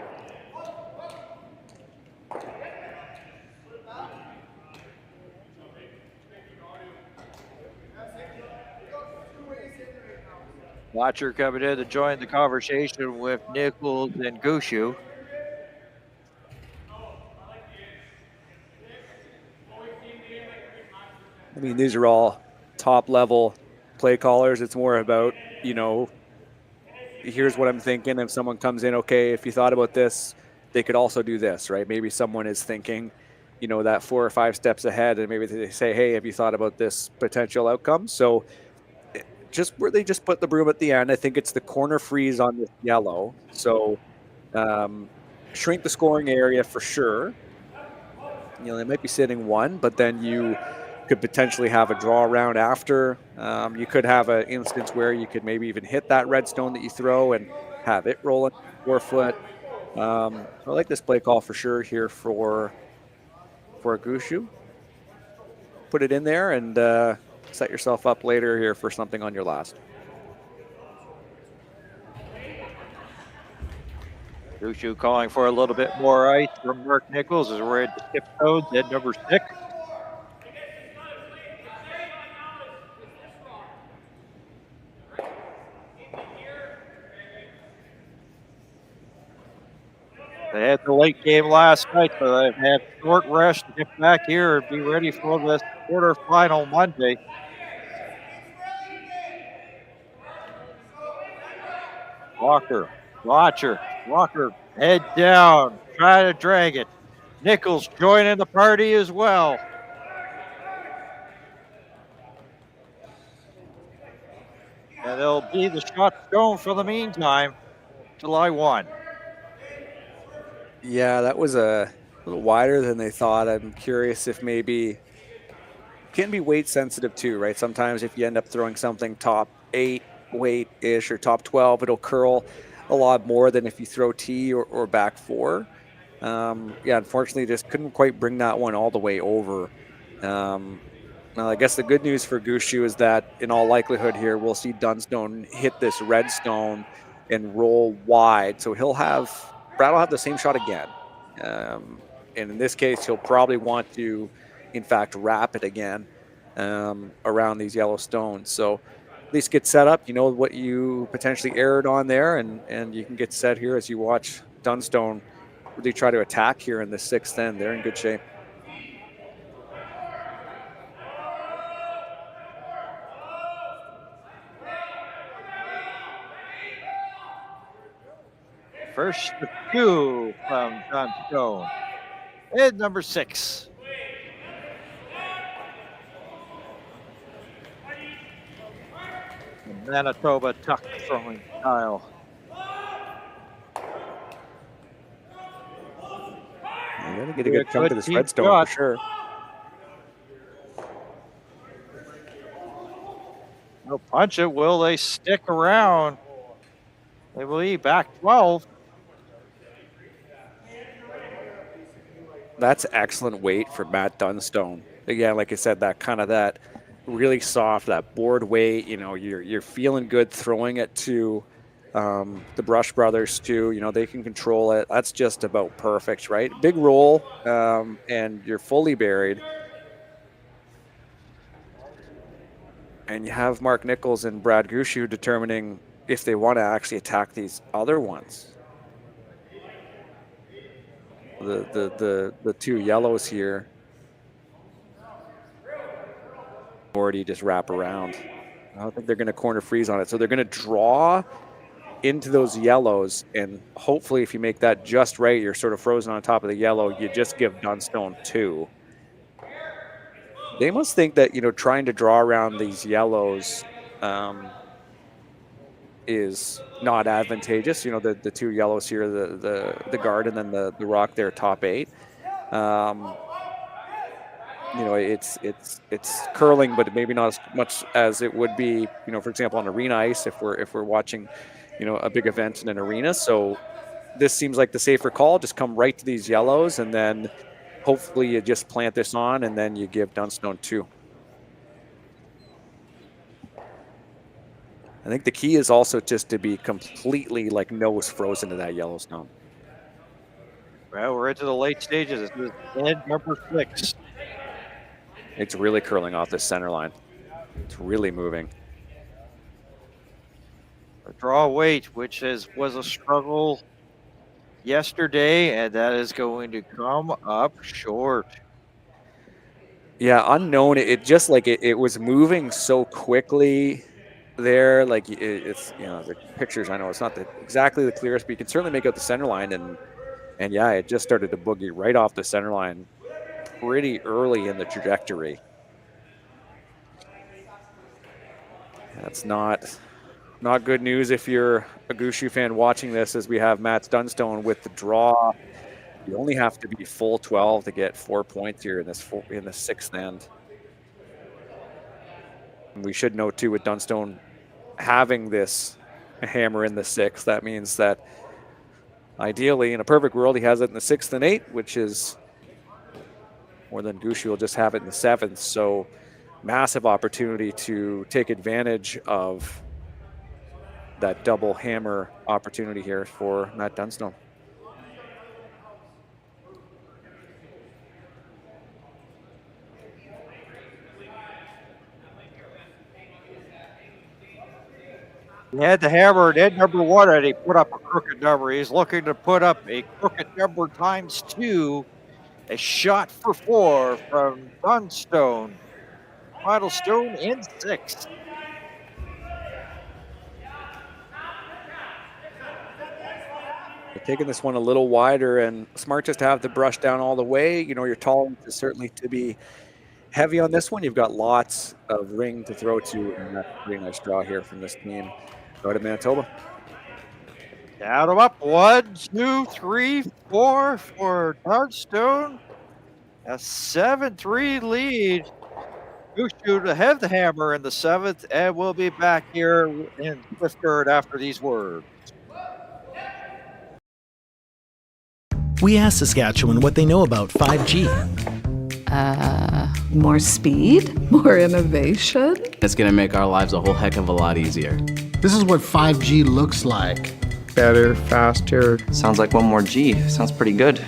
Watcher coming in to join the conversation with Nichols and Gushue. I mean, these are all top-level play callers. It's more about, here's what I'm thinking. If someone comes in, okay, if you thought about this, they could also do this, right? Maybe someone is thinking, that 4 or 5 steps ahead, and maybe they say, hey, have you thought about this potential outcome? So just where they just put the broom at the end, I think it's the corner freeze on this yellow. So shrink the scoring area for sure. They might be sitting 1, but then you could potentially have a draw round after. You could have an instance where you could maybe even hit that red stone that you throw and have it roll in 4 foot. I like this play call for sure here for a Gushue. Put it in there and set yourself up later here for something on your last. Gushue calling for a little bit more ice from Mark Nichols as we're at the skip codes at number 6. They had the late game last night, so they've had short rest to get back here and be ready for this quarterfinal Monday. Walker, head down, try to drag it. Nichols joining the party as well. And they'll be the shot stone for the meantime, July 1. Yeah, that was a little wider than they thought. I'm curious if maybe can be weight sensitive too, right? Sometimes if you end up throwing something top 8 weight-ish or top 12, it'll curl a lot more than if you throw T or back 4. Unfortunately, just couldn't quite bring that one all the way over. Now, I guess the good news for Gushue is that in all likelihood here, we'll see Dunstone hit this red stone and roll wide. So Brad will have the same shot again. And in this case, he'll probably want to, in fact, wrap it again around these yellow stones. So at least get set up. You know what you potentially erred on there, and you can get set here as you watch Dunstone really try to attack here in the 6th end. They're in good shape. First to 2 from Dunstone. And number 6. The Manitoba tuck throwing style. You're going to get a good chunk of this red stone for sure. They'll punch it. Will they stick around? They will be back 12. That's excellent weight for Matt Dunstone. Again, like I said, that really soft, that board weight. You're feeling good throwing it to the Brush brothers too. They can control it. That's just about perfect, right? Big roll, and you're fully buried. And you have Mark Nichols and Brad Gushue determining if they want to actually attack these other ones. The 2 yellows here. Already just wrap around. I don't think they're going to corner freeze on it. So they're going to draw into those yellows, and hopefully if you make that just right, you're sort of frozen on top of the yellow, you just give Dunstone 2. They must think that, trying to draw around these yellows is not advantageous. The 2 yellows here, the guard and then the rock there, top 8. It's curling, but maybe not as much as it would be, for example, on arena ice if we're watching, a big event in an arena. So this seems like the safer call. Just come right to these yellows, and then hopefully you just plant this on, and then you give Dunstone 2. I think the key is also just to be completely nose frozen to that yellow stone. Well, we're into the late stages. This is end number 6. It's really curling off the center line. It's really moving. A draw weight, which was a struggle yesterday, and that is going to come up short. Yeah, unknown. It just it was moving so quickly there. It's the pictures, I know it's not exactly the clearest, but you can certainly make out the center line, and And yeah, it just started to boogie right off the center line pretty early in the trajectory. That's not good news if you're a Gushue fan watching this, as we have Matt Dunstone with the draw. You only have to be full 12 to get 4 points here in the sixth end. And we should note too, with Dunstone having this hammer in the sixth, that means that ideally, in a perfect world, he has it in the sixth and eighth, which is more than Gushue will just have it in the seventh. So massive opportunity to take advantage of that double hammer opportunity here for Matt Dunstone. He had the hammer at number 1, and he put up a crooked number. He's looking to put up a crooked number times 2. A shot for 4 from Dunstone. Final stone in 6. They're taking this one a little wider, and smart just to have the brush down all the way. You know, your tolerance is certainly to be heavy on this one. You've got lots of ring to throw to, and that's a pretty nice draw here from this team out of Manitoba. Count them up. 1, 2, 3, 4 for Dunstone. A 7-3 lead. Gushue to have the hammer in the 7th, and we'll be back here in fifth third after these words. We asked Saskatchewan what they know about 5G. More speed, more innovation. It's going to make our lives a whole heck of a lot easier. This is what 5G looks like. Better, faster. Sounds like one more G. Sounds pretty good.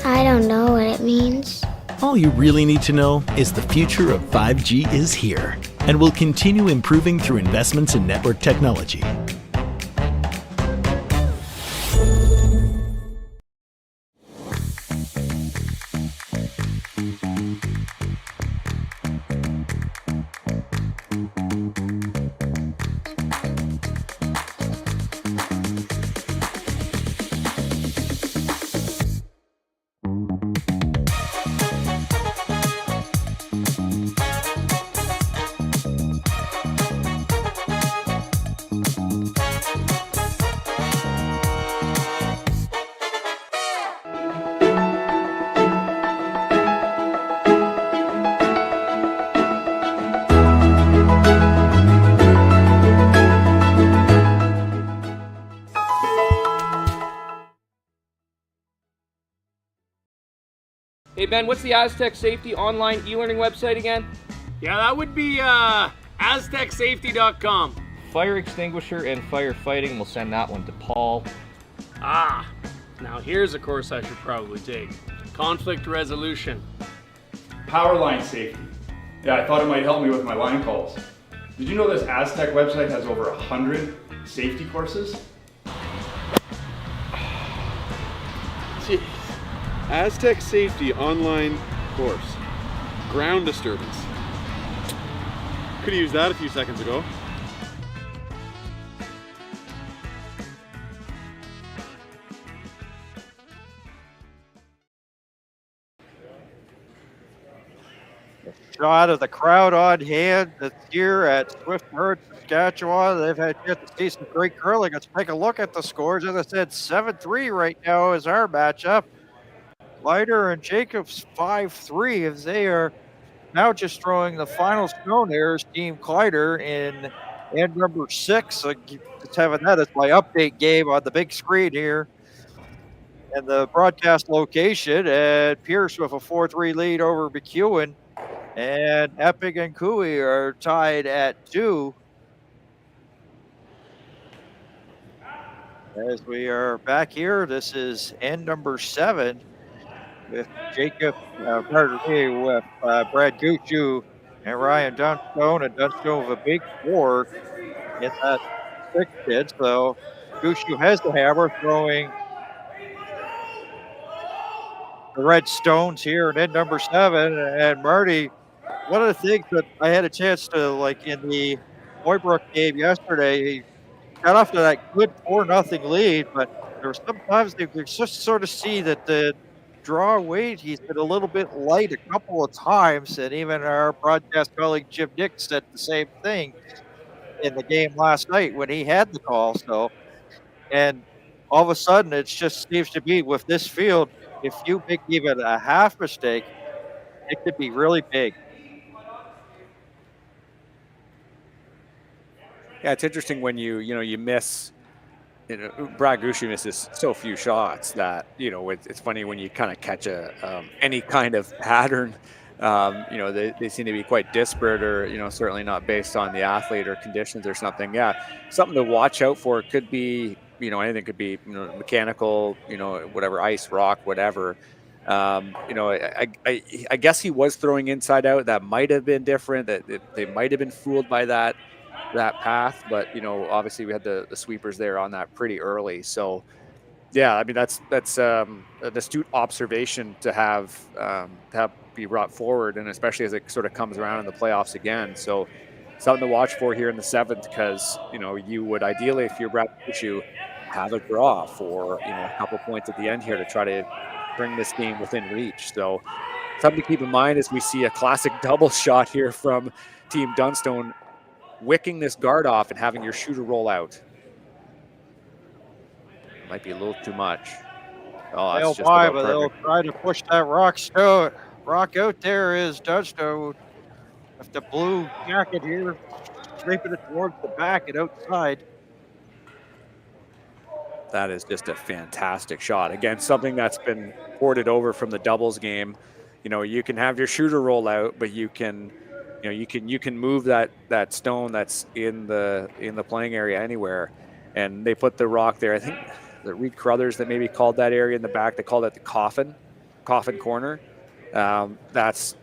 I don't know what it means. All you really need to know is the future of 5G is here and will continue improving through investments in network technology. Hey Ben, what's the Aztec Safety online e-learning website again? Yeah, that would be aztecsafety.com. Fire extinguisher and firefighting, we'll send that one to Paul. Now here's a course I should probably take. Conflict resolution. Power line safety. Yeah, I thought it might help me with my line calls. Did you know this Aztec website has over 100 safety courses? Jeez. Aztec Safety online course. Ground disturbance. Could have used that a few seconds ago. Shot of the crowd on hand that's here at Swift Current, Saskatchewan. They've had a chance to see some great curling. Let's take a look at the scores. As I said, 7-3 right now is our matchup. Leiter and Jacobs 5-3 as they are now just throwing the final stone here is Team Kleider in end number 6. So just having that as my update game on the big screen here. And the broadcast location, and Pierce with a 4-3 lead over McEwen. And Epic and Cooey are tied at 2. As we are back here, this is end number 7. With Jacob, with Brad Gushue and Ryan Dunstone, and Dunstone with a big 4 in that 6 bid. So Gushue has the hammer, throwing the red stones here in end number 7. And Marty, one of the things that I had a chance to like in the Hoybrook game yesterday, he got off to that good 4-0 lead, but There sometimes you can just sort of see that the draw weight, he's been a little bit light a couple of times, and even our broadcast colleague Jim Nick said the same thing in the game last night when he had the call. So, and all of a sudden, it just seems to be with this field, if you make even a half mistake, it could be really big. Yeah, it's interesting when you miss. Brad Gushue misses so few shots that it's funny when you kind of catch any kind of pattern. They seem to be quite disparate, or certainly not based on the athlete or conditions or something. Yeah, something to watch out for. It could be anything. Could be mechanical, whatever, ice, rock, whatever. I guess he was throwing inside out. That might have been different. That they might have been fooled by that path, but obviously we had the sweepers there on that pretty early. So yeah, I mean that's an astute observation to have be brought forward, and especially as it sort of comes around in the playoffs again. So something to watch for here in the 7th, because you would ideally, if you're Brad Gushue, have a draw for a couple points at the end here to try to bring this game within reach. So something to keep in mind as we see a classic double shot here from Team Dunstone, wicking this guard off and having your shooter roll out. Might be a little too much. Oh, that's just about but they'll try to push that rock out there is Dunstone with the blue jacket here, scraping it towards the back and outside. That is just a fantastic shot. Again, something that's been ported over from the doubles game. You can have your shooter roll out, but you can move that stone that's in the playing area anywhere. And they put the rock there. I think the Reed Crothers that maybe called that area in the back, they called it the coffin corner. That's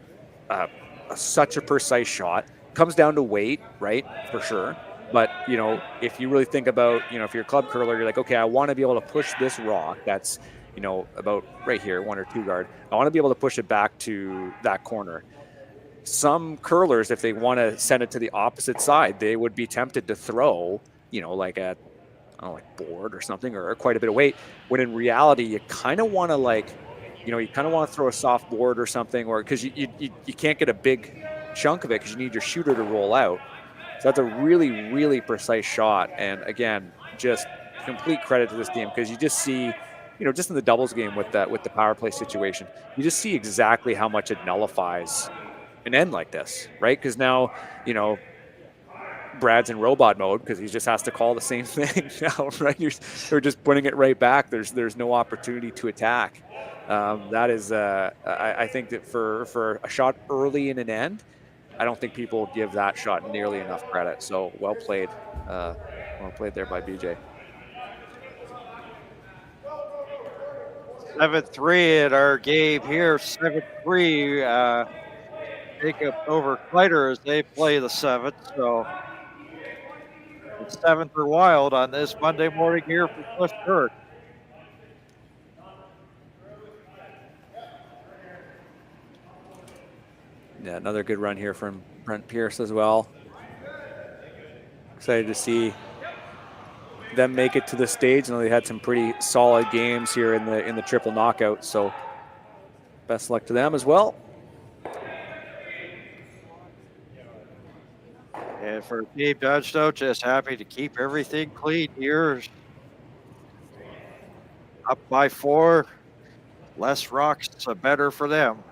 such a precise shot. Comes down to weight, right? For sure. But, if you really think about, if you're a club curler, you're like, okay, I want to be able to push this rock that's, about right here, 1 or 2 guard. I want to be able to push it back to that corner. Some curlers, if they want to send it to the opposite side, they would be tempted to throw, like a board or something, or quite a bit of weight, when in reality, you kind of want to throw a soft board or something, or because you can't get a big chunk of it because you need your shooter to roll out. So that's a really, really precise shot. And again, just complete credit to this team, because you just see, just in the doubles game with the power play situation, you just see exactly how much it nullifies an end like this, right? Because now, Brad's in robot mode because he just has to call the same thing now, right? You're just putting it right back. There's no opportunity to attack. That is, I think that for a shot early in an end, I don't think people give that shot nearly enough credit. So well played there by BJ. 7-3 at our game here. 7-3. Jacob over Kleider as they play the 7th. So the 7th are wild on this Monday morning here for Cliff Kirk. Yeah, another good run here from Brent Pierce as well. Excited to see them make it to the stage. I know they had some pretty solid games here in the triple knockout, so best luck to them as well. And for Team Dunstone, just happy to keep everything clean here. Up by 4, less rocks, so better for them.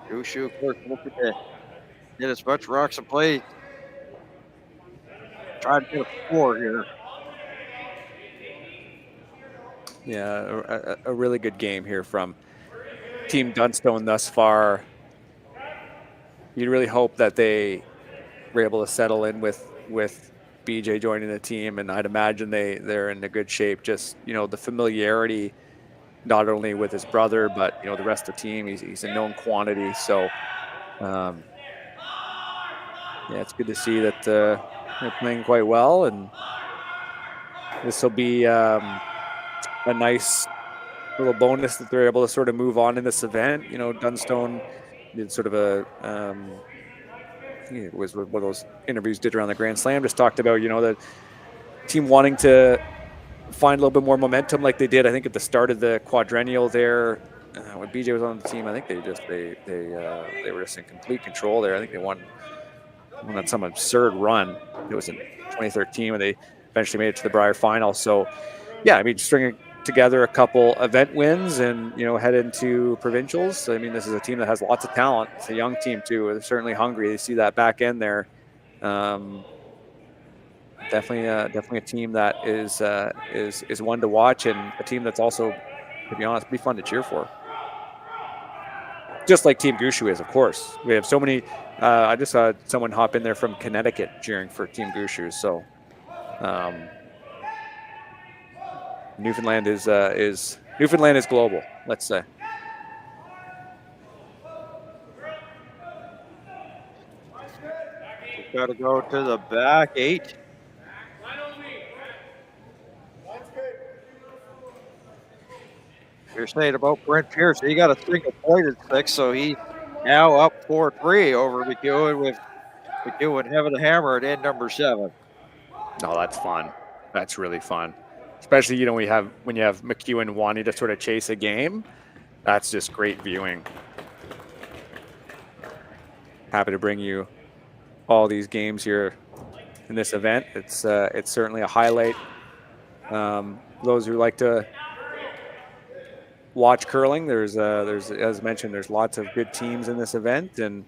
Gushue, looking to get as much rocks in play. Try to get a 4 here. Yeah, a really good game here from Team Dunstone thus far. You'd really hope that they were able to settle in with BJ joining the team, and I'd imagine they're in a good shape. Just the familiarity, not only with his brother, but the rest of the team. He's a known quantity, so yeah, it's good to see that they're playing quite well, and this will be a nice little bonus that they're able to sort of move on in this event. Dunstone did sort of it was one of those interviews did around the Grand Slam, just talked about the team wanting to find a little bit more momentum like they did, I think, at the start of the quadrennial there. When BJ was on the team, I think they were just in complete control there. I think they won on some absurd run. It was in 2013 when they eventually made it to the Brier final. So, yeah, I mean, stringing together a couple event wins and, head into provincials. I mean, this is a team that has lots of talent. It's a young team too. They're certainly hungry. They see that back end there. Definitely a team that is one to watch, and a team that's also, to be honest, be fun to cheer for. Just like Team Gushue is, of course. We have so many. I just saw someone hop in there from Connecticut cheering for Team Gushue. So Newfoundland is global, let's say. Got to go to the back 8. You're saying about Brent Pierce, he got a single-pointed 6, so he now up 4-3 over McEwen, with McEwen having the hammer at end number 7. Oh, that's fun. That's really fun. Especially, when you have McEwen wanting to sort of chase a game. That's just great viewing. Happy to bring you all these games here in this event. It's certainly a highlight. Those who like to watch curling, there's as mentioned, there's lots of good teams in this event, and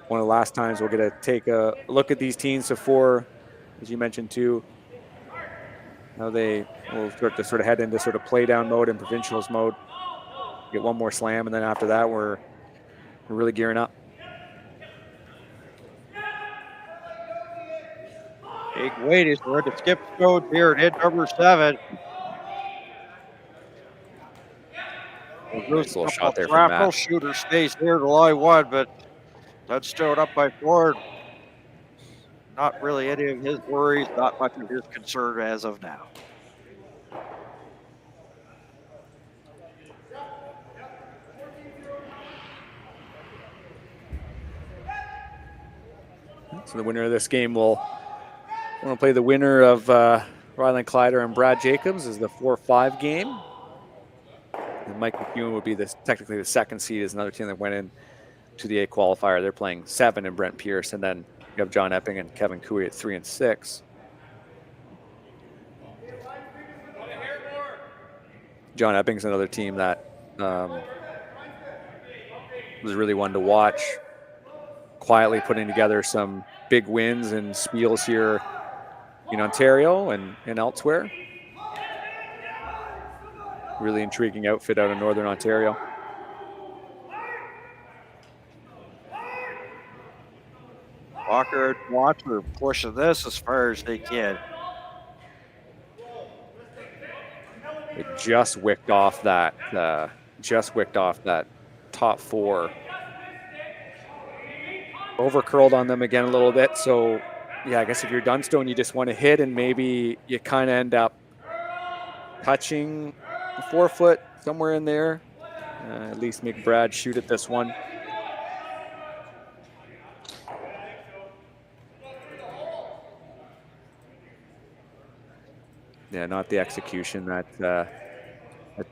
one of the last times we're going to take a look at these teams before, as you mentioned too, how they will start to head into play down mode and provincials mode. Get one more slam, and then after that we're really gearing up. Big weight is going to skip code here at hit number 7. Nice little shot there from Matt. Shooter stays here to line 1, but Dunstone up by 4. Not really any of his worries, not much of his concern as of now. So the winner of this game will play the winner of Ryland Kleider and Brad Jacobs is the 4-5 game. And Mike McEwen would be technically the second seed, is another team that went in to the A qualifier. They're playing 7 and Brent Pierce, and then you have John Epping and Kevin Cooey at 3 and 6. John Epping's another team that was really one to watch. Quietly putting together some big wins and spiels here in Ontario and elsewhere. Really intriguing outfit out of Northern Ontario. Walker and Watcher pushing this as far as they can. It just wicked off that top 4. Over curled on them again a little bit. So yeah, I guess if you're Dunstone, you just want to hit, and maybe you kind of end up touching the 4-foot somewhere in there. At least make Brad shoot at this one. Yeah, not the execution that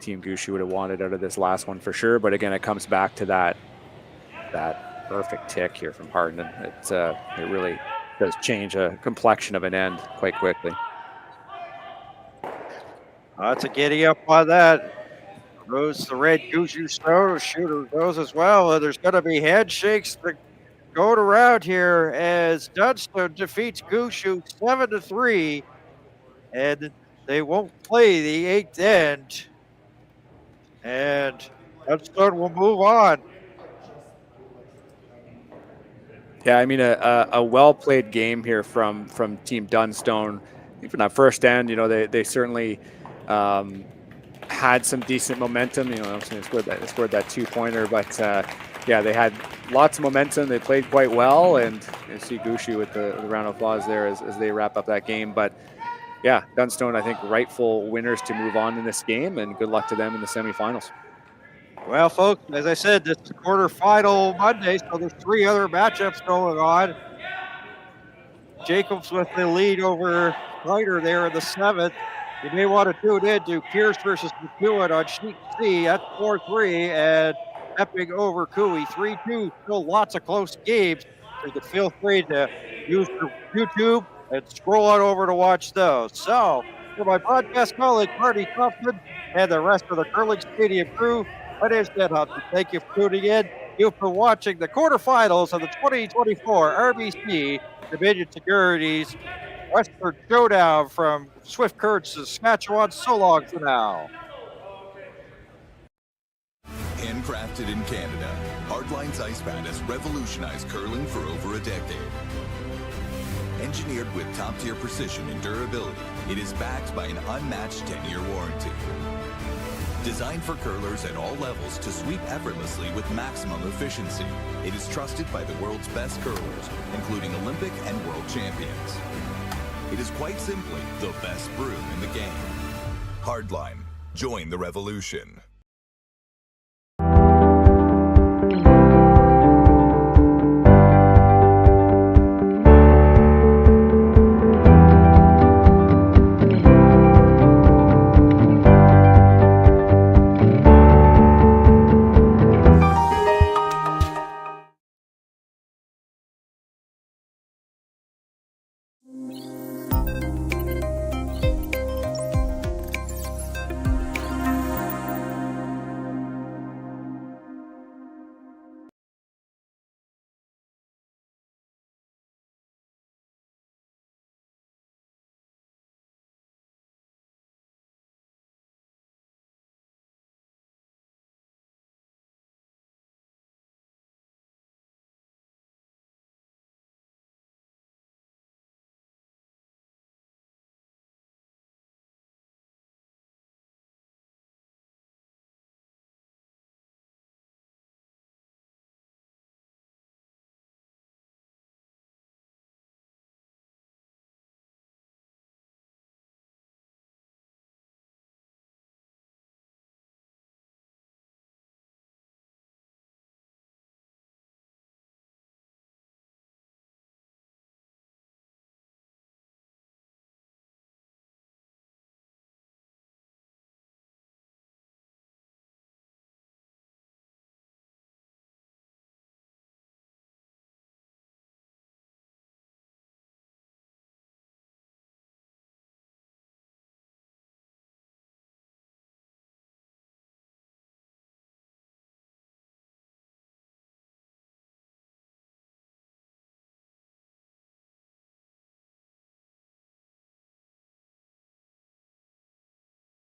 Team Gushue would have wanted out of this last one for sure. But again, it comes back to that perfect tick here from Hardin. It really does change a complexion of an end quite quickly. Lots of giddy up on that. Goes the red Gushue Stone. Shooter goes as well. There's going to be handshakes that go around here as Dunstone defeats Gushue 7-3, and they won't play the 8th end. And Dunstone will move on. Yeah, I mean a well-played game here from Team Dunstone. Even that first end, they certainly had some decent momentum. They scored that 2-pointer, but yeah, they had lots of momentum. They played quite well, and you see Gushue with the round of applause there as they wrap up that game. But yeah, Dunstone, I think, rightful winners to move on in this game, and good luck to them in the semifinals. Well, folks, as I said, this is quarterfinal Monday, so there's 3 other matchups going on. Jacobs with the lead over Ryder there in the 7th. You may want to tune in to Pierce versus McEwen on Sheet C at 4-3 and Epping over Cooey 3-2. Still lots of close games. So you can feel free to use your YouTube and scroll on over to watch those. So, for my broadcast colleague Marty Thompson and the rest of the Curling Stadium crew, my name is Ned Hudson. Thank you for tuning in. You've been watching the quarterfinals of the 2024 RBC Dominion Securities Western Showdown from Swift Current, Saskatchewan. So long for now. Handcrafted in Canada, Hardline's Ice Pad has revolutionized curling for over a decade. Engineered with top-tier precision and durability, it is backed by an unmatched 10-year warranty. Designed for curlers at all levels to sweep effortlessly with maximum efficiency, it is trusted by the world's best curlers, including Olympic and world champions. It is quite simply the best broom in the game. Hardline. Join the revolution.